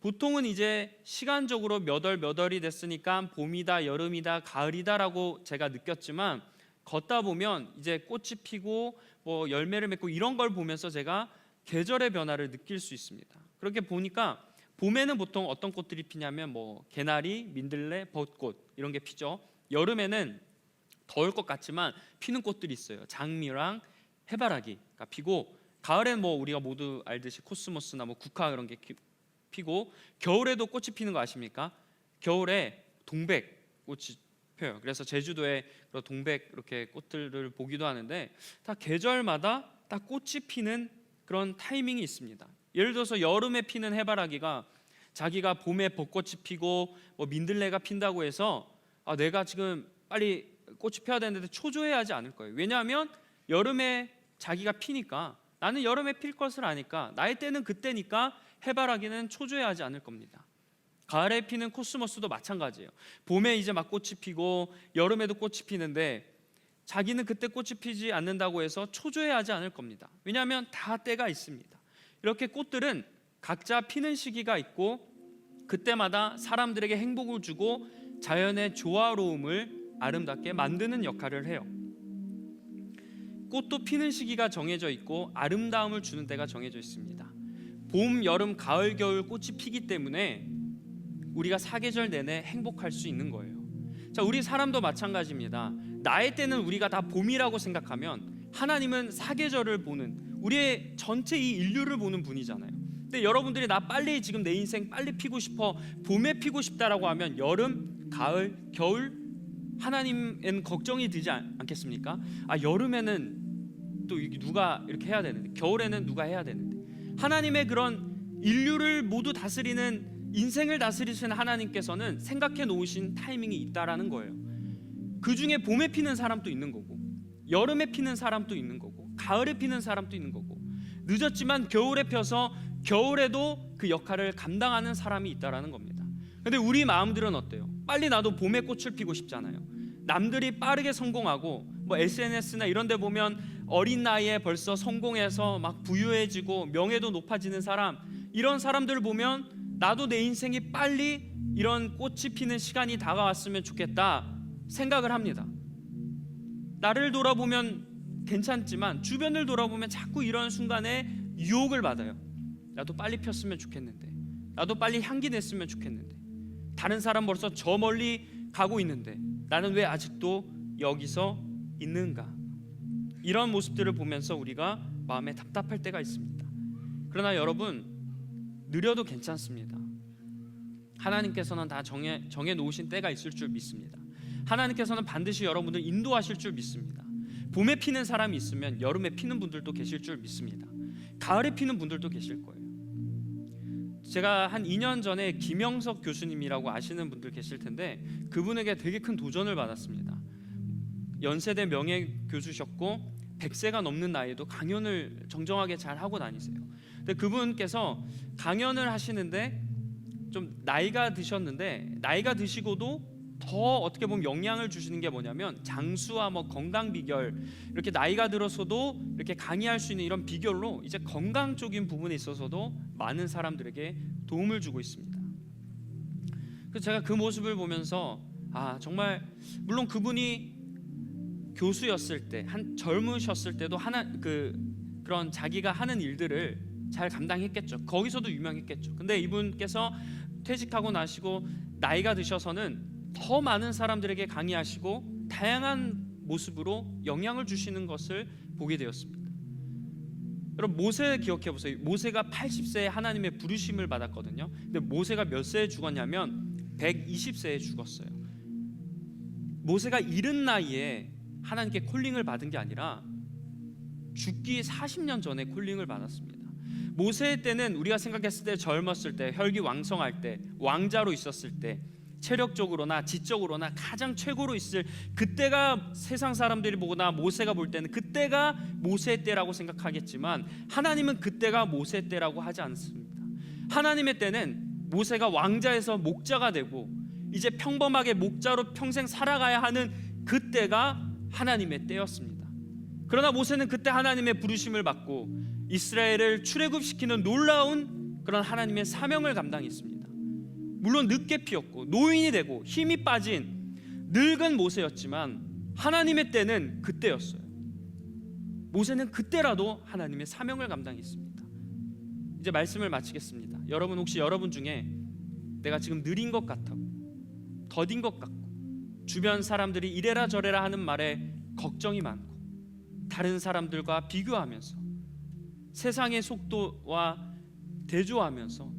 보통은 이제 시간적으로 몇 월이 됐으니까 봄이다, 여름이다, 가을이다라고 제가 느꼈지만 걷다 보면 이제 꽃이 피고 열매를 맺고 이런 걸 보면서 제가 계절의 변화를 느낄 수 있습니다. 그렇게 보니까 봄에는 보통 어떤 꽃들이 피냐면 개나리, 민들레, 벚꽃 이런 게 피죠. 여름에는 더울 것 같지만 피는 꽃들이 있어요. 장미랑 해바라기가 피고 가을엔 뭐 우리가 모두 알듯이 코스모스나 뭐 국화 그런 게 피고, 겨울에도 꽃이 피는 거 아십니까? 겨울에 동백 꽃이 펴요. 그래서 제주도에 동백 이렇게 꽃들을 보기도 하는데, 다 계절마다 딱 꽃이 피는 그런 타이밍이 있습니다. 예를 들어서 여름에 피는 해바라기가 자기가 봄에 벚꽃이 피고 뭐 민들레가 핀다고 해서 내가 지금 빨리 꽃이 펴야 되는데 초조해하지 않을 거예요. 왜냐하면 여름에 자기가 피니까, 나는 여름에 필 것을 아니까, 나의 때는 그때니까 해바라기는 초조해하지 않을 겁니다. 가을에 피는 코스모스도 마찬가지예요. 봄에 이제 막 꽃이 피고 여름에도 꽃이 피는데 자기는 그때 꽃이 피지 않는다고 해서 초조해하지 않을 겁니다. 왜냐하면 다 때가 있습니다. 이렇게 꽃들은 각자 피는 시기가 있고 그때마다 사람들에게 행복을 주고 자연의 조화로움을 아름답게 만드는 역할을 해요. 꽃도 피는 시기가 정해져 있고 아름다움을 주는 때가 정해져 있습니다. 봄, 여름, 가을, 겨울 꽃이 피기 때문에 우리가 사계절 내내 행복할 수 있는 거예요. 자, 우리 사람도 마찬가지입니다. 나의 때는 우리가 다 봄이라고 생각하면 하나님은 사계절을 보는, 우리의 전체 이 인류를 보는 분이잖아요. 근데 여러분들이 나 빨리 지금 내 인생 빨리 피고 싶어, 봄에 피고 싶다라고 하면 여름, 가을, 겨울 하나님은 걱정이 되지 않겠습니까? 여름에는 또 누가 이렇게 해야 되는데, 겨울에는 누가 해야 되는데, 하나님의 그런 인류를 모두 다스리는, 인생을 다스리시는 하나님께서는 생각해 놓으신 타이밍이 있다라는 거예요. 그 중에 봄에 피는 사람도 있는 거고, 여름에 피는 사람도 있는 거고, 가을에 피는 사람도 있는 거고, 늦었지만 겨울에 펴서 겨울에도 그 역할을 감당하는 사람이 있다라는 겁니다. 근데 우리 마음들은 어때요? 빨리 나도 봄에 꽃을 피고 싶잖아요. 남들이 빠르게 성공하고 뭐 SNS나 이런 데 보면 어린 나이에 벌써 성공해서 막 부유해지고 명예도 높아지는 사람, 이런 사람들을 보면 나도 내 인생이 빨리 이런 꽃이 피는 시간이 다가왔으면 좋겠다 생각을 합니다. 나를 돌아보면 괜찮지만 주변을 돌아보면 자꾸 이런 순간에 유혹을 받아요. 나도 빨리 폈으면 좋겠는데, 나도 빨리 향기 냈으면 좋겠는데, 다른 사람 벌써 저 멀리 가고 있는데 나는 왜 아직도 여기서 있는가? 이런 모습들을 보면서 우리가 마음에 답답할 때가 있습니다. 그러나 여러분, 느려도 괜찮습니다. 하나님께서는 다 정해 놓으신 때가 있을 줄 믿습니다. 하나님께서는 반드시 여러분들 인도하실 줄 믿습니다. 봄에 피는 사람이 있으면 여름에 피는 분들도 계실 줄 믿습니다. 가을에 피는 분들도 계실 거예요. 제가 한 2년 전에 김영석 교수님이라고 아시는 분들 계실 텐데, 그분에게 되게 큰 도전을 받았습니다. 연세대 명예 교수셨고 100세가 넘는 나이에도 강연을 정정하게 잘 하고 다니세요. 근데 그분께서 강연을 하시는데 좀 나이가 드셨는데, 나이가 드시고도 더 어떻게 보면 영향을 주시는 게 뭐냐면 장수와 뭐 건강 비결, 이렇게 나이가 들어서도 이렇게 강의할 수 있는 이런 비결로 이제 건강 쪽인 부분에 있어서도 많은 사람들에게 도움을 주고 있습니다. 그래서 제가 그 모습을 보면서 정말, 물론 그분이 교수였을 때, 젊으셨을 때도 그런 자기가 하는 일들을 잘 감당했겠죠. 거기서도 유명했겠죠. 근데 이분께서 퇴직하고 나시고 나이가 드셔서는 더 많은 사람들에게 강의하시고 다양한 모습으로 영향을 주시는 것을 보게 되었습니다. 여러분, 모세 기억해 보세요. 모세가 80세에 하나님의 부르심을 받았거든요. 근데 모세가 몇 세에 죽었냐면 120세에 죽었어요. 모세가 이른 나이에 하나님께 콜링을 받은 게 아니라 죽기 40년 전에 콜링을 받았습니다. 모세 때는 우리가 생각했을 때 젊었을 때, 혈기왕성할 때, 왕자로 있었을 때, 체력적으로나 지적으로나 가장 최고로 있을 그때가 세상 사람들이 보거나 모세가 볼 때는 그때가 모세의 때라고 생각하겠지만, 하나님은 그때가 모세의 때라고 하지 않습니다. 하나님의 때는 모세가 왕자에서 목자가 되고 이제 평범하게 목자로 평생 살아가야 하는 그때가 하나님의 때였습니다. 그러나 모세는 그때 하나님의 부르심을 받고 이스라엘을 출애굽시키는 놀라운 그런 하나님의 사명을 감당했습니다. 물론 늦게 피었고 노인이 되고 힘이 빠진 늙은 모세였지만 하나님의 때는 그때였어요. 모세는 그때라도 하나님의 사명을 감당했습니다. 이제 말씀을 마치겠습니다. 여러분, 혹시 여러분 중에 내가 지금 느린 것 같고 더딘 것 같고 주변 사람들이 이래라 저래라 하는 말에 걱정이 많고 다른 사람들과 비교하면서 세상의 속도와 대조하면서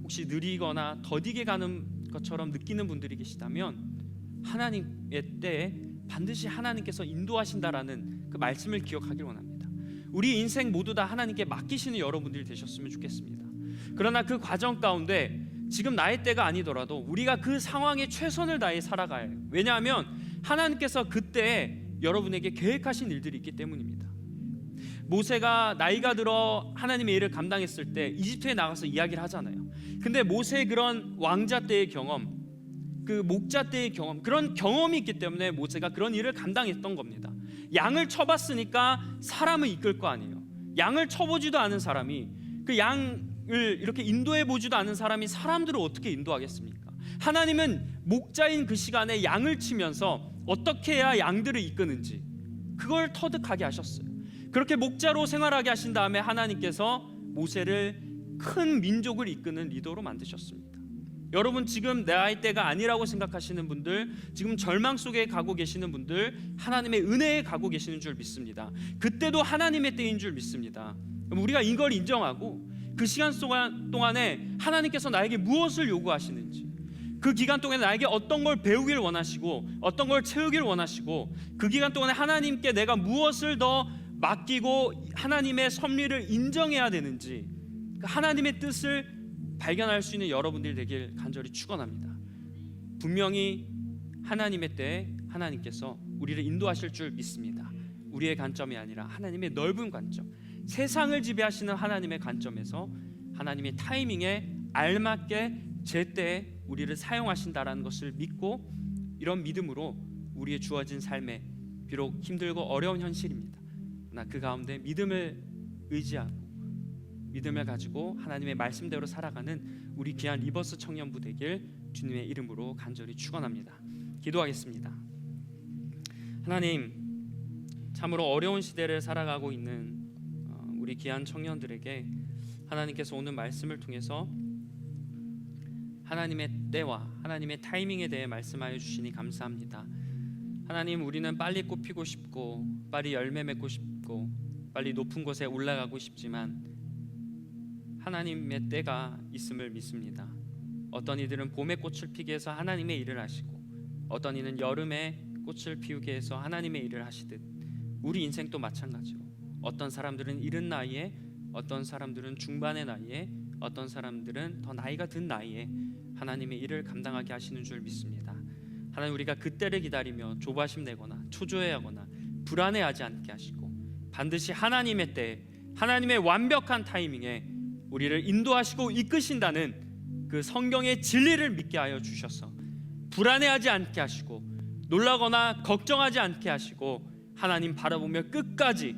혹시 느리거나 더디게 가는 것처럼 느끼는 분들이 계시다면 하나님의 때에 반드시 하나님께서 인도하신다라는 그 말씀을 기억하길 원합니다. 우리 인생 모두 다 하나님께 맡기시는 여러분들이 되셨으면 좋겠습니다. 그러나 그 과정 가운데 지금 나의 때가 아니더라도 우리가 그 상황에 최선을 다해 살아가야 해요. 왜냐하면 하나님께서 그때 여러분에게 계획하신 일들이 있기 때문입니다. 모세가 나이가 들어 하나님의 일을 감당했을 때 이집트에 나가서 이야기를 하잖아요. 근데 모세의 그런 왕자 때의 경험, 그 목자 때의 경험, 그런 경험이 있기 때문에 모세가 그런 일을 감당했던 겁니다. 양을 쳐봤으니까 사람을 이끌 거 아니에요. 양을 쳐보지도 않은 사람이, 그 양을 이렇게 인도해 보지도 않은 사람이 사람들을 어떻게 인도하겠습니까? 하나님은 목자인 그 시간에 양을 치면서 어떻게 해야 양들을 이끄는지 그걸 터득하게 하셨어요. 그렇게 목자로 생활하게 하신 다음에 하나님께서 모세를 큰 민족을 이끄는 리더로 만드셨습니다. 여러분, 지금 나의 때가 아니라고 생각하시는 분들, 지금 절망 속에 가고 계시는 분들, 하나님의 은혜에 가고 계시는 줄 믿습니다. 그때도 하나님의 때인 줄 믿습니다. 우리가 이걸 인정하고 그 시간 동안에 하나님께서 나에게 무엇을 요구하시는지, 그 기간 동안에 나에게 어떤 걸 배우길 원하시고 어떤 걸 채우길 원하시고, 그 기간 동안에 하나님께 내가 무엇을 더 맡기고 하나님의 섭리를 인정해야 되는지, 하나님의 뜻을 발견할 수 있는 여러분들이 되길 간절히 축원합니다. 분명히 하나님의 때에 하나님께서 우리를 인도하실 줄 믿습니다. 우리의 관점이 아니라 하나님의 넓은 관점, 세상을 지배하시는 하나님의 관점에서 하나님의 타이밍에 알맞게 제때에 우리를 사용하신다라는 것을 믿고, 이런 믿음으로 우리의 주어진 삶에 비록 힘들고 어려운 현실입니다. 그러나 그 가운데 믿음을 의지하고 믿음을 가지고 하나님의 말씀대로 살아가는 우리 귀한 리버스 청년부 되길 주님의 이름으로 간절히 축원합니다. 기도하겠습니다. 하나님, 참으로 어려운 시대를 살아가고 있는 우리 귀한 청년들에게 하나님께서 오늘 말씀을 통해서 하나님의 때와 하나님의 타이밍에 대해 말씀하여 주시니 감사합니다. 하나님, 우리는 빨리 꽃피고 싶고 빨리 열매 맺고 싶고 빨리 높은 곳에 올라가고 싶지만 하나님의 때가 있음을 믿습니다. 어떤 이들은 봄에 꽃을 피게 해서 하나님의 일을 하시고, 어떤 이는 여름에 꽃을 피우게 해서 하나님의 일을 하시듯 우리 인생도 마찬가지로 어떤 사람들은 이른 나이에, 어떤 사람들은 중반의 나이에, 어떤 사람들은 더 나이가 든 나이에 하나님의 일을 감당하게 하시는 줄 믿습니다. 하나님, 우리가 그때를 기다리며 조바심 내거나 초조해하거나 불안해하지 않게 하시고 반드시 하나님의 때에, 하나님의 완벽한 타이밍에 우리를 인도하시고 이끄신다는 그 성경의 진리를 믿게 하여 주셔서 불안해하지 않게 하시고 놀라거나 걱정하지 않게 하시고 하나님 바라보며 끝까지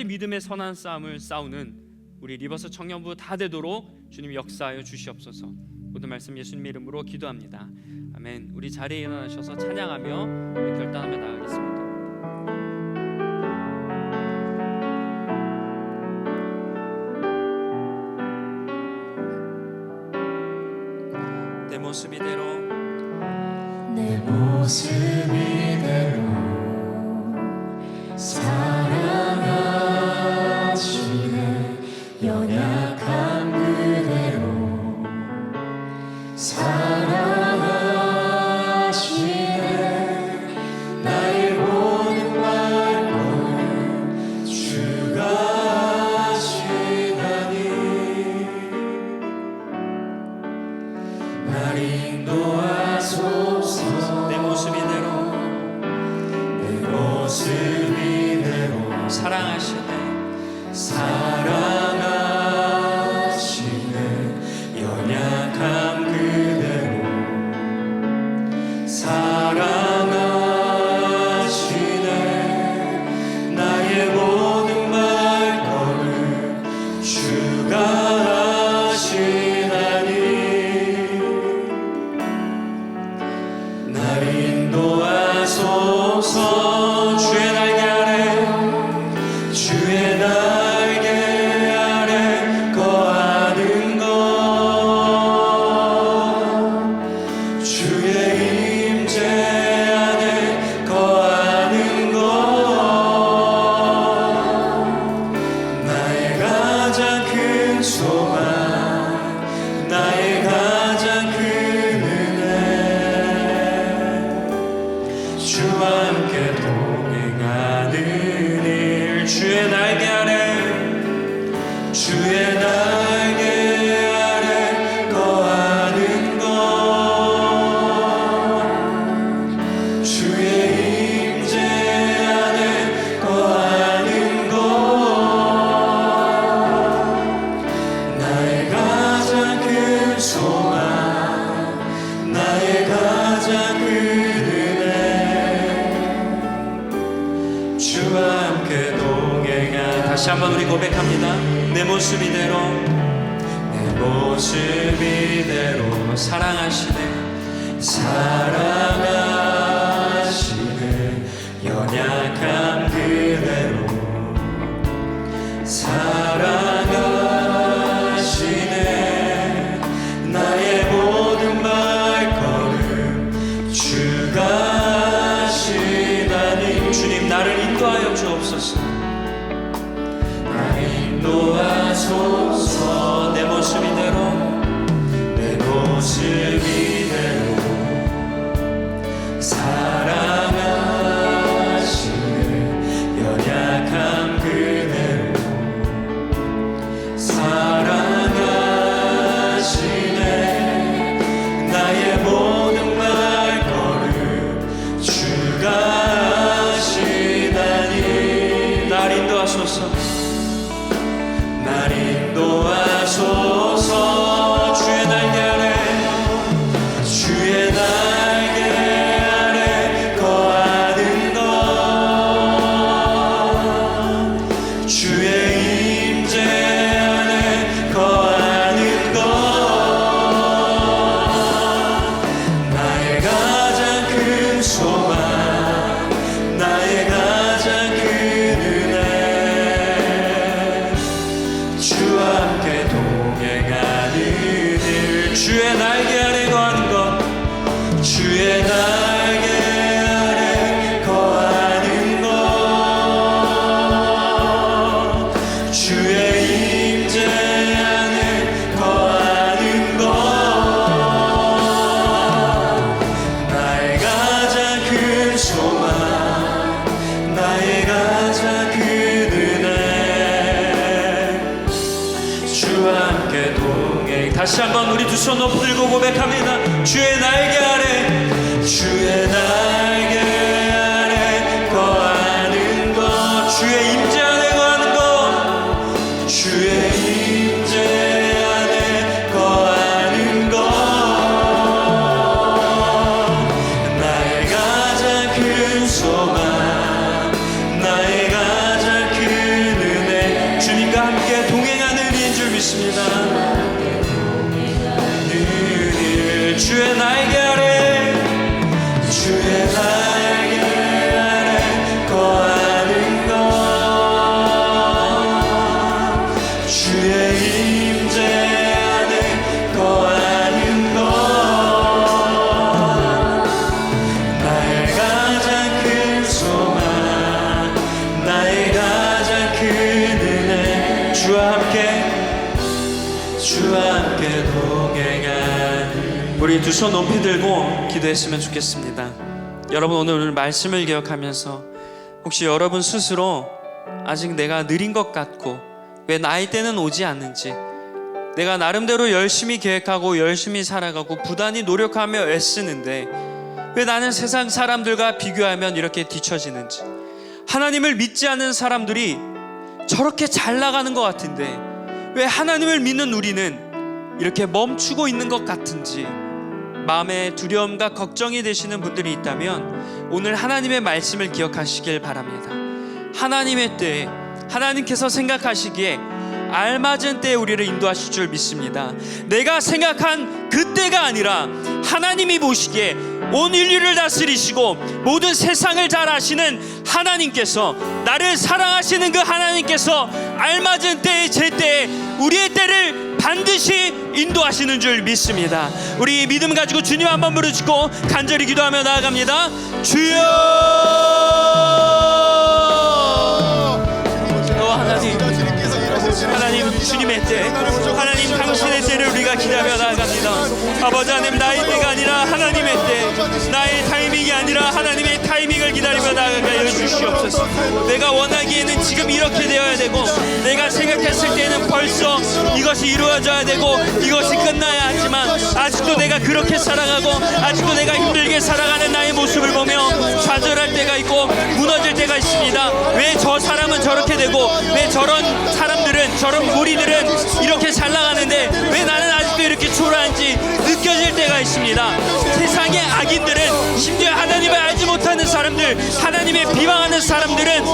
믿음의 선한 싸움을 싸우는 우리 리버스 청년부 다 되도록 주님 역사하여 주시옵소서. 모든 말씀 예수님의 이름으로 기도합니다. 아멘. 우리 자리에 일어나셔서 찬양하며 결단하며 나가겠습니다. 내 모습 이대로, 내 모습 이대로 사랑하시네. 연약한 그대로 사랑하시네. 나의 모든 말고는 주가 하시다니. 날 인도하소서. 내 모습 이대로, 내 모습 이대로 주와 함께 동행하리. 다시 한번 우리 고백합니다. 내 모습 이대로 내 모습 이대로 사랑하시네. 사랑하시는 연약함 그대로 사랑하시네. 나의 모든 발걸음 주가 하시다니. 주님 나를 인도하여 주옵소서. 나를 인도하소서. 내 모습 이대로 내 모습 이대로 사랑하시는 연약함 그대로 사랑하시네. 나의 모든 발걸음 주가 하시다니. 날 인도하소서. 날 인도하소서. 주의 날개 아래 주의 날개 아래 거하는 것 주의 임재 안에 거하는 것 나의 가장 큰 소망 나의 가장 큰 은혜 주와 함께 동행하는 일. 주의 날개 아래 거하는 것 주의 날개 아래 거하는 것 주의 임재 안에 거하는 것 나의 가장 큰 소망 나의 가장 큰 은혜 주와 함께 동행. 다시 한번 우리 두 손 높이 들고 고백합니다. 주의 날개 아래 주의 날개 아래 거하는 것 주의 임재 안에 거하는 것 주의 임재 안에 거하는 것 나의 가장 큰 소망 나의 가장 큰 은혜 주님과 함께 동행하는 일인 줄 믿습니다. 주의 날개 아래 주의 날개 아래 거하는 것 주의 임재 안에 거하는 것 나의 가장 큰 소망 나의 가장 큰 은혜 주와 함께 동행하는. 우리 두 손 높이 들고 기도했으면 좋겠습니다. 여러분 오늘 말씀을 기억하면서 혹시 여러분 스스로 아직 내가 느린 것 같고 왜 나의 때는 오지 않는지 내가 나름대로 열심히 계획하고 열심히 살아가고 부단히 노력하며 애쓰는데 왜 나는 세상 사람들과 비교하면 이렇게 뒤처지는지 하나님을 믿지 않는 사람들이 저렇게 잘 나가는 것 같은데 왜 하나님을 믿는 우리는 이렇게 멈추고 있는 것 같은지 마음에 두려움과 걱정이 되시는 분들이 있다면 오늘 하나님의 말씀을 기억하시길 바랍니다. 하나님의 때에 하나님께서 생각하시기에 알맞은 때에 우리를 인도하실 줄 믿습니다. 내가 생각한 그 때가 아니라 하나님이 보시기에 온 인류를 다스리시고 모든 세상을 잘 아시는 하나님께서 나를 사랑하시는 그 하나님께서 알맞은 때에 제때에 우리의 때를 반드시 인도하시는 줄 믿습니다. 우리 믿음 가지고 주님 한번 부르짖고 간절히 기도하며 나아갑니다. 주여 하나님 주님의 때 하나님 당신의 때를 우리가 기다려 나아갑니다. 아버지 하나님 나의 때가 아니라 하나님의 때 나의 타이밍이 아니라 하나님의 타이밍을 기다리며 나아가게 하여 주시옵소서. 내가 원하기에는 지금 이렇게 되어야 되고 내가 생각했을 때는 벌써 이것이 이루어져야 되고 이것이 끝나야 하지만 아직도 내가 그렇게 살아가고 아직도 내가 힘들게 살아가는 나의 모습을 보며 좌절할 때가 있고 무너질 때가 있습니다. 왜 저 사람은 저렇게 되고 왜 저런 사람들은 저런 무리들은 이렇게 잘 나가는데 왜 나는 아직도 이렇게 초라한지 느껴질 때가 있습니다. 세상의 악인들은 심지어 하나님을 알지 못하는 사람들 하나님의 비방하는 사람들은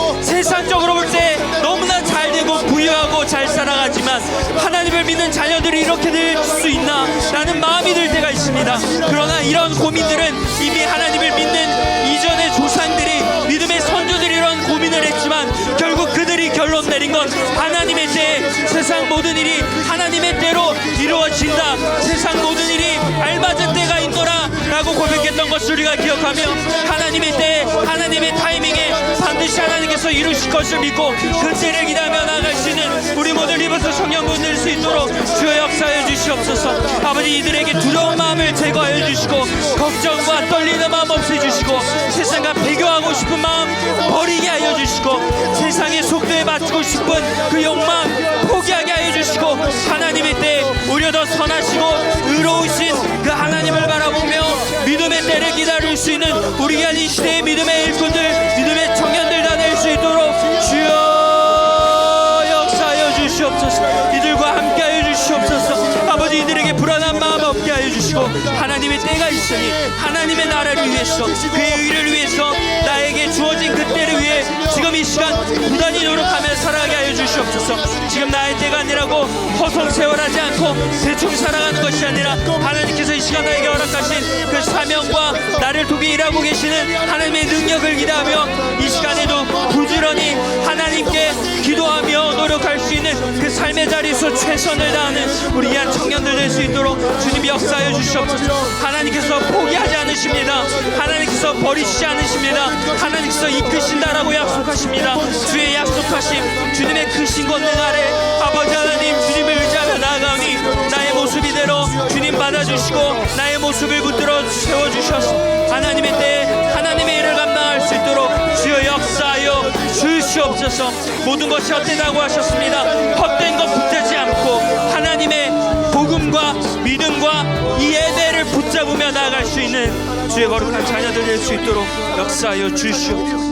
하나님을 믿는 자녀들이 이렇게 될 수 있나 라는 마음이 들 때가 있습니다. 그러나 이런 고민들은 이미 하나님을 믿는 이전의 조상들이, 믿음의 선조들이 이런 고민을 했지만 결국 그들이 결론 내린 건 하나님의 때에 세상 모든 일이 하나님의 때로 이루어진다, 세상 모든 일이 알맞은 때가 있노라 라고 고백했던 것을 우리가 기억하며, 하나님의 때에 하나님의 타이밍에 반드시 하나님께서 이루실 것을 믿고 그 때를 기다리며 나아갈 수 있는 우리 모두 리버스 청년분 될 수 있도록 주여 역사하여 주시옵소서. 아버지, 이들에게 두려운 마음을 제거하여 주시고 걱정과 떨리는 마음 없애주시고 세상과 비교하고 싶은 마음 버리게 하여 주시고 세상의 속도에 맞추고 싶은 그 욕망 포기하게 하여 주시고 하나님의 때에 오히려 더 선하시고 의로우신 그 하나님을 바라보며 믿음의 때를 기다릴 수 있는 우리가 이 시대의 믿음의 일꾼들, 믿음의 청년들 다 될 수 있도록 주여 역사하여 주시옵소서. 이들과 함께하여 주시옵소서. 아버지, 이들에게 불안한 마음 없게 하여 주시고 하나님의 때가 있으니 하나님의 나라를 위해서, 그의 의를 위해서 나에게 주어진 그 때를 위해 지금 이 시간 부단히 노력하며 살아가게 하여 주시옵소서. 지금 나의 때가 아니라고 허송세월하지 않고 대충 살아가는 것이 아니라 하나님께서 이 시간 나에게 허락하신 그 사명과 나를 통해 일하고 계시는 하나님의 능력을 기대하며 이 시간에도 부지런히 하나님께 기도하며 노력할 수 있는 그 삶의 자리에서 최선을 다하는 우리 귀한 청년들 될 수 있도록 주님 역사해 주시옵소서. 하나님께서 포기하지 않으십니다. 하나님께서 버리시지 않으십니다. 하나님께서 이끄신다라고 약속하십니다. 주의 약속하심, 주님의 크신 권능 아래 아버지 하나님 주님을 의지하며 나아가오니 나의 모습 이대로 주님 받아주시고 나의 모습을 붙들어 세워주셔서 하나님의 때에 하나님의 일을 감당할 수 있도록 주여 역사하여 주시옵소서. 모든 것이 헛되다고 하셨습니다. 헛된 것 붙들지 않고 하나님의 복음과 믿음과 이 예배를 붙잡으며 나아갈 수 있는 주의 거룩한 자녀들 될 수 있도록 역사하여 주시옵소서.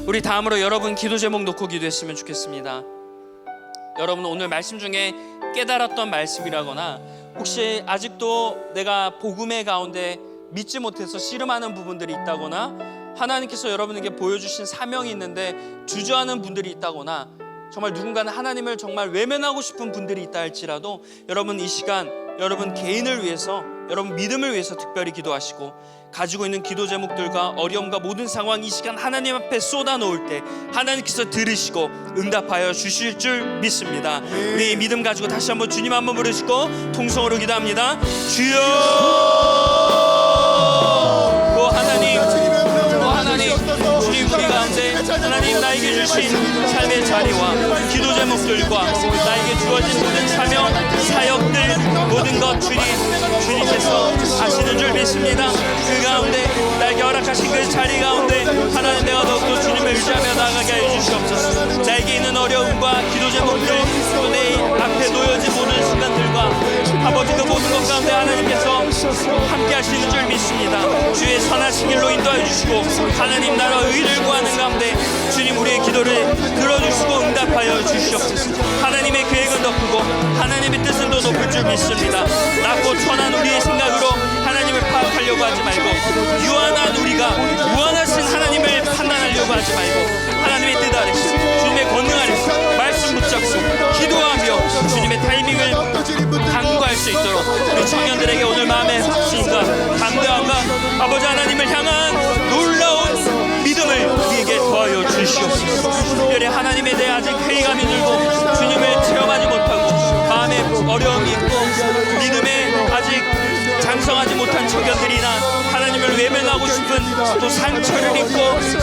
우리 다음으로 여러분 기도 제목 놓고 기도했으면 좋겠습니다. 여러분, 오늘 말씀 중에 깨달았던 말씀이라거나 혹시 아직도 내가 복음의 가운데 믿지 못해서 씨름하는 부분들이 있다거나 하나님께서 여러분에게 보여주신 사명이 있는데 주저하는 분들이 있다거나 정말 누군가는 하나님을 정말 외면하고 싶은 분들이 있다 할지라도 여러분 이 시간 여러분 개인을 위해서, 여러분 믿음을 위해서 특별히 기도하시고 가지고 있는 기도 제목들과 어려움과 모든 상황 이 시간 하나님 앞에 쏟아놓을 때 하나님께서 들으시고 응답하여 주실 줄 믿습니다. 우리 믿음 가지고 다시 한번 주님 한번 부르시고 통성으로 기도합니다. 주여 하나님, 주님 우리 가운데 하나님 나에게 주신 삶의 자리와 기도 제목들과 나에게 주어진 모든 사명, 사역들 모든 것 주님께서 아시는 줄 믿습니다. 그 가운데 나에게 허락하신 그 자리 가운데 하나님 내가 더욱더 주님을 의지하며 나아가게 하여 주시옵소서. 나에게 있는 어려움과 기도 제목들 또 내 앞에 놓여진 모든 순간들과 아버지 그 모든 것 가운데 하나님께서 함께 하시는 줄 믿습니다. 주의 선하신 길로 인도하여 주시고 하나님 나라 의를 구하는 가운데 주님 우리의 기도를 들어주시고 응답하여 주시옵소서. 하나님의 계획은 더 크고 하나님의 뜻은 더 높을 줄 믿습니다. 낮고 천한 우리의 생각으로 하나님을 파악하려고 하지 말고 유한한 우리가 무한하신 하나님을 판단하려고 하지 말고 하나님의 뜻 아래서 주님의 권능 아래서 말씀 붙잡고 기도하며 주님의 타이밍을 강구할 수 있도록 우리 청년들에게 오늘 마음의 확신과 담대함과 아버지 하나님을 향한 놀라운 믿음을 우리에게 더하여 주시옵소서. 특별히 하나님에 대해 아직 회의감이 들고 주님을 체험하지 못하고 마음에 어려움이 있고 믿음에 아직 장성하지 못한 청년들이나 하나님을 외면하고 싶은 또 상처를 입고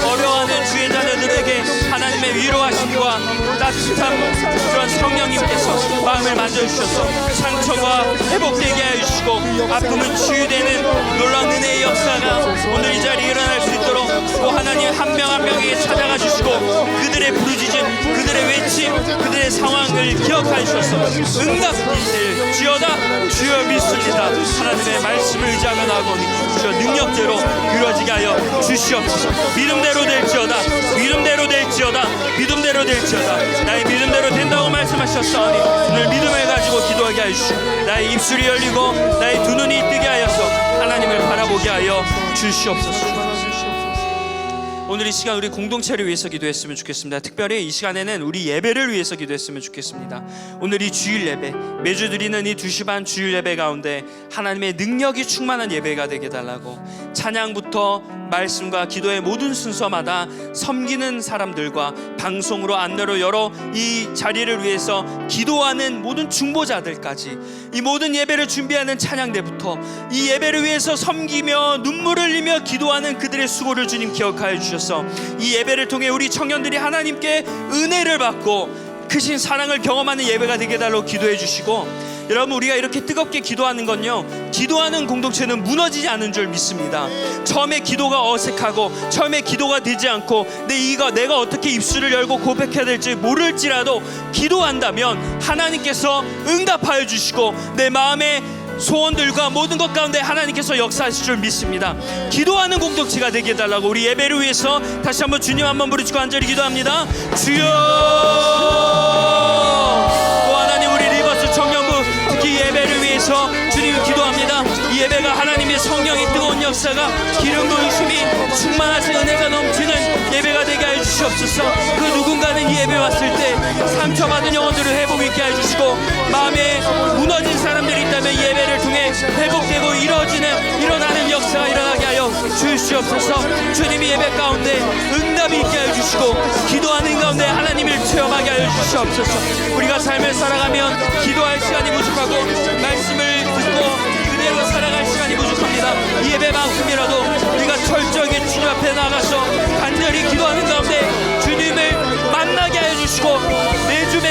어려워하는 주의 자녀들에게 하나님의 위로하심과 따뜻한 그런 성령님께서 마음을 만져주셔서 상처가 회복되게 하여 주시고 아픔은 치유되는 놀라운 은혜의 역사가 오늘 이 자리에 일어날 수 있도록 또 하나님 한 명 한 명에게 찾아가 주시고 그들의 부르짖음, 그들의 외침, 그들의 상황을 기억하여 주셔서 응답이 지어다 주여 믿습니다. 하나님의 말씀을 의지하며 나아가오니 주여 능력대로 이루어지게 하여 주시옵소서. 믿음대로 될지어다, 믿음대로 될지어다, 믿음대로 될지어다. 나의 믿음대로 된다고 말씀하셨사오니 오늘 믿음을 가지고 기도하게 하여 주시고 나의 입술이 열리고 나의 두 눈이 뜨게 하여서 하나님을 바라보게 하여 주시옵소서. 오늘 이 시간 우리 공동체를 위해서 기도했으면 좋겠습니다. 특별히 이 시간에는 우리 예배를 위해서 기도했으면 좋겠습니다. 오늘 이 주일 예배, 매주 드리는 이 2시 반 주일 예배 가운데 하나님의 능력이 충만한 예배가 되게 해달라고, 찬양부터 말씀과 기도의 모든 순서마다 섬기는 사람들과 방송으로 안내로 열어 이 자리를 위해서 기도하는 모든 중보자들까지, 이 모든 예배를 준비하는 찬양대부터 이 예배를 위해서 섬기며 눈물을 흘리며 기도하는 그들의 수고를 주님 기억하여 주셔서 이 예배를 통해 우리 청년들이 하나님께 은혜를 받고 크신 사랑을 경험하는 예배가 되게 해달라고 기도해 주시고, 여러분 우리가 이렇게 뜨겁게 기도하는 건요, 기도하는 공동체는 무너지지 않은 줄 믿습니다. 처음에 기도가 어색하고 처음에 기도가 되지 않고 내가 어떻게 입술을 열고 고백해야 될지 모를지라도 기도한다면 하나님께서 응답하여 주시고 내 마음의 소원들과 모든 것 가운데 하나님께서 역사하실 줄 믿습니다. 기도하는 공동체가 되게 해달라고 우리 예배를 위해서 다시 한번 주님 한번 부르짖고 간절히 기도합니다. 주여! 또 하나님, 우리 리버스 청년부 특히 예배를 위해서 주님 기도합니다. 이 예배가 하나님의 성령의 뜨거운 역사가 기름 부으심이 충만하신 은혜가 넘치는 예배가 되게 하여 주시옵소서. 그 누군가는 이 예배 왔을 때 상처받은 영혼들을 회복 있게 해주시고, 마음에 무너진 사람들이 있다면 예배를 통해 회복되고 일어나는 역사가 일어나게 하여 주시옵소서. 주님이 예배 가운데 응답이 있게 하여 주시고 기도하는 가운데 하나님을 체험하게 하여 주시옵소서. 우리가 삶을 살아가면 기도할 시간이 부족하고 말씀을 듣고 그대로 살아갈 시간이 부족합니다. 이 예배만큼이라도 우리가 철저하게 주님 앞에 나가서 간절히 기도하는 가운데 주님을 만나게 하여 주시고 매주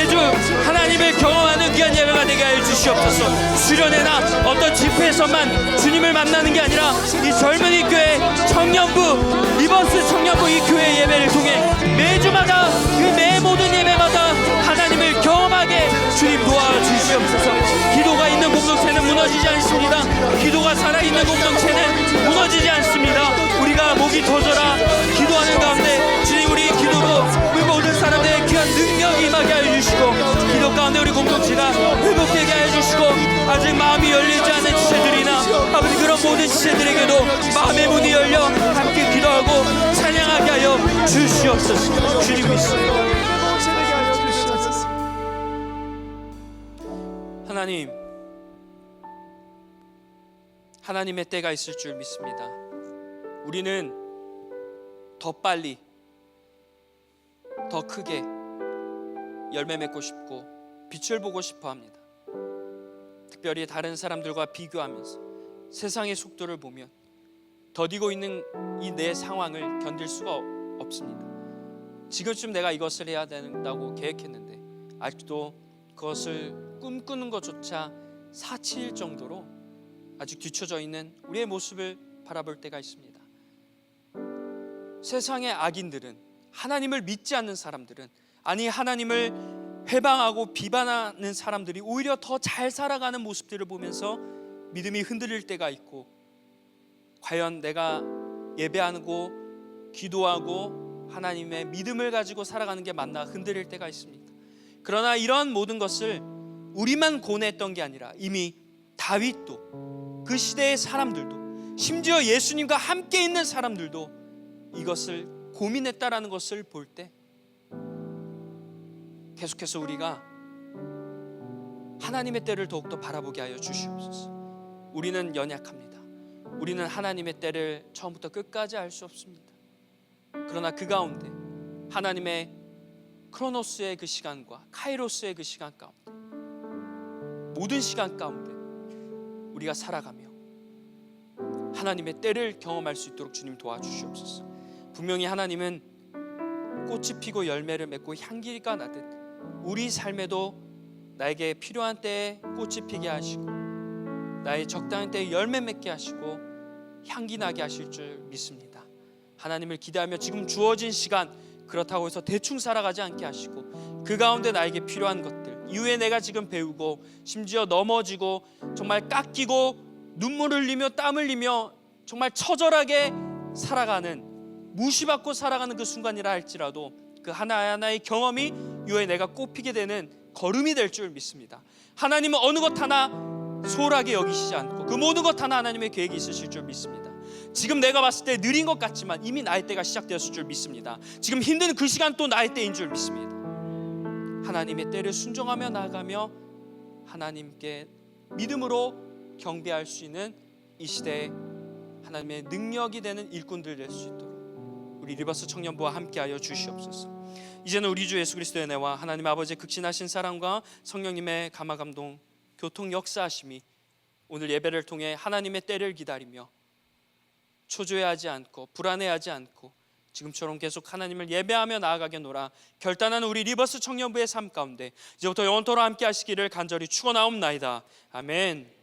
하나님을 경험하는 귀한 예배가 되게 하여 주시옵소서. 수련회나 어떤 집회에서만 주님을 만나는 게 아니라 이 젊은이 교회 청년부, 리버스 청년부 이 교회 예배를 통해 매주마다 매 모든 예배마다 하나님을 경험하게 주님 도와주시옵소서. 기도가 있는 공동체는 무너지지 않습니다. 기도가 살아있는 공동체는 무너지지 않습니다. 우리가 목이 터져라 기도하는 가운데 주님 우리 기도로 우리 모든 사람들의 귀한 능력이 임하게 하여 주시고, 기도 가운데 우리 공동체가 회복되게 하여 주시고, 아직 마음이 열리지 않은 지체들이나 아버지 그런 모든 지체들에게도 마음의 문이 열려 함께 기도하고 찬양하게 하여 주시옵소서. 주님 믿습니다. 하나님의 때가 있을 줄 믿습니다. 우리는 더 빨리 더 크게 열매 맺고 싶고 빛을 보고 싶어 합니다. 특별히 다른 사람들과 비교하면서 세상의 속도를 보면 더디고 있는 이 내 상황을 견딜 수가 없습니다. 지금쯤 내가 이것을 해야 된다고 계획했는데 아직도 그것을 꿈꾸는 것조차 사치일 정도로 아직 뒤처져 있는 우리의 모습을 바라볼 때가 있습니다. 세상의 악인들은, 하나님을 믿지 않는 사람들은, 아니 하나님을 회방하고 비판하는 사람들이 오히려 더 잘 살아가는 모습들을 보면서 믿음이 흔들릴 때가 있고, 과연 내가 예배하고 기도하고 하나님의 믿음을 가지고 살아가는 게 맞나 흔들릴 때가 있습니다. 그러나 이러한 모든 것을 우리만 고뇌했던 게 아니라 이미 다윗도, 그 시대의 사람들도, 심지어 예수님과 함께 있는 사람들도 이것을 고민했다라는 것을 볼 때 계속해서 우리가 하나님의 때를 더욱더 바라보게 하여 주시옵소서. 우리는 연약합니다. 우리는 하나님의 때를 처음부터 끝까지 알 수 없습니다. 그러나 그 가운데 하나님의 크로노스의 그 시간과 카이로스의 그 시간 가운데, 모든 시간 가운데 우리가 살아가며 하나님의 때를 경험할 수 있도록 주님 도와주시옵소서. 분명히 하나님은 꽃이 피고 열매를 맺고 향기가 나듯 우리 삶에도 나에게 필요한 때에 꽃이 피게 하시고 나의 적당한 때에 열매 맺게 하시고 향기 나게 하실 줄 믿습니다. 하나님을 기대하며 지금 주어진 시간, 그렇다고 해서 대충 살아가지 않게 하시고 그 가운데 나에게 필요한 것들, 이후에 내가 지금 배우고 심지어 넘어지고 정말 깎이고 눈물 흘리며 땀 흘리며 정말 처절하게 살아가는, 무시받고 살아가는 그 순간이라 할지라도 그 하나하나의 경험이 이후에 내가 꽃피게 되는 걸음이 될 줄 믿습니다. 하나님은 어느 것 하나 소홀하게 여기시지 않고 그 모든 것 하나 하나님의 계획이 있으실 줄 믿습니다. 지금 내가 봤을 때 느린 것 같지만 이미 나의 때가 시작되었을 줄 믿습니다. 지금 힘든 그 시간 또 나의 때인 줄 믿습니다. 하나님의 때를 순종하며 나아가며 하나님께 믿음으로 경배할 수 있는 이 시대에 하나님의 능력이 되는 일꾼들 될 수 있도록 우리 리버스 청년부와 함께하여 주시옵소서. 이제는 우리 주 예수 그리스도의 은혜와 하나님 아버지의 극진하신 사랑과 성령님의 감화감동 교통 역사하심이 오늘 예배를 통해 하나님의 때를 기다리며 초조해하지 않고 불안해하지 않고 지금처럼 계속 하나님을 예배하며 나아가겠노라 결단하는 우리 리버스 청년부의 삶 가운데 이제부터 영원토록 함께 하시기를 간절히 축원하옵나이다. 아멘.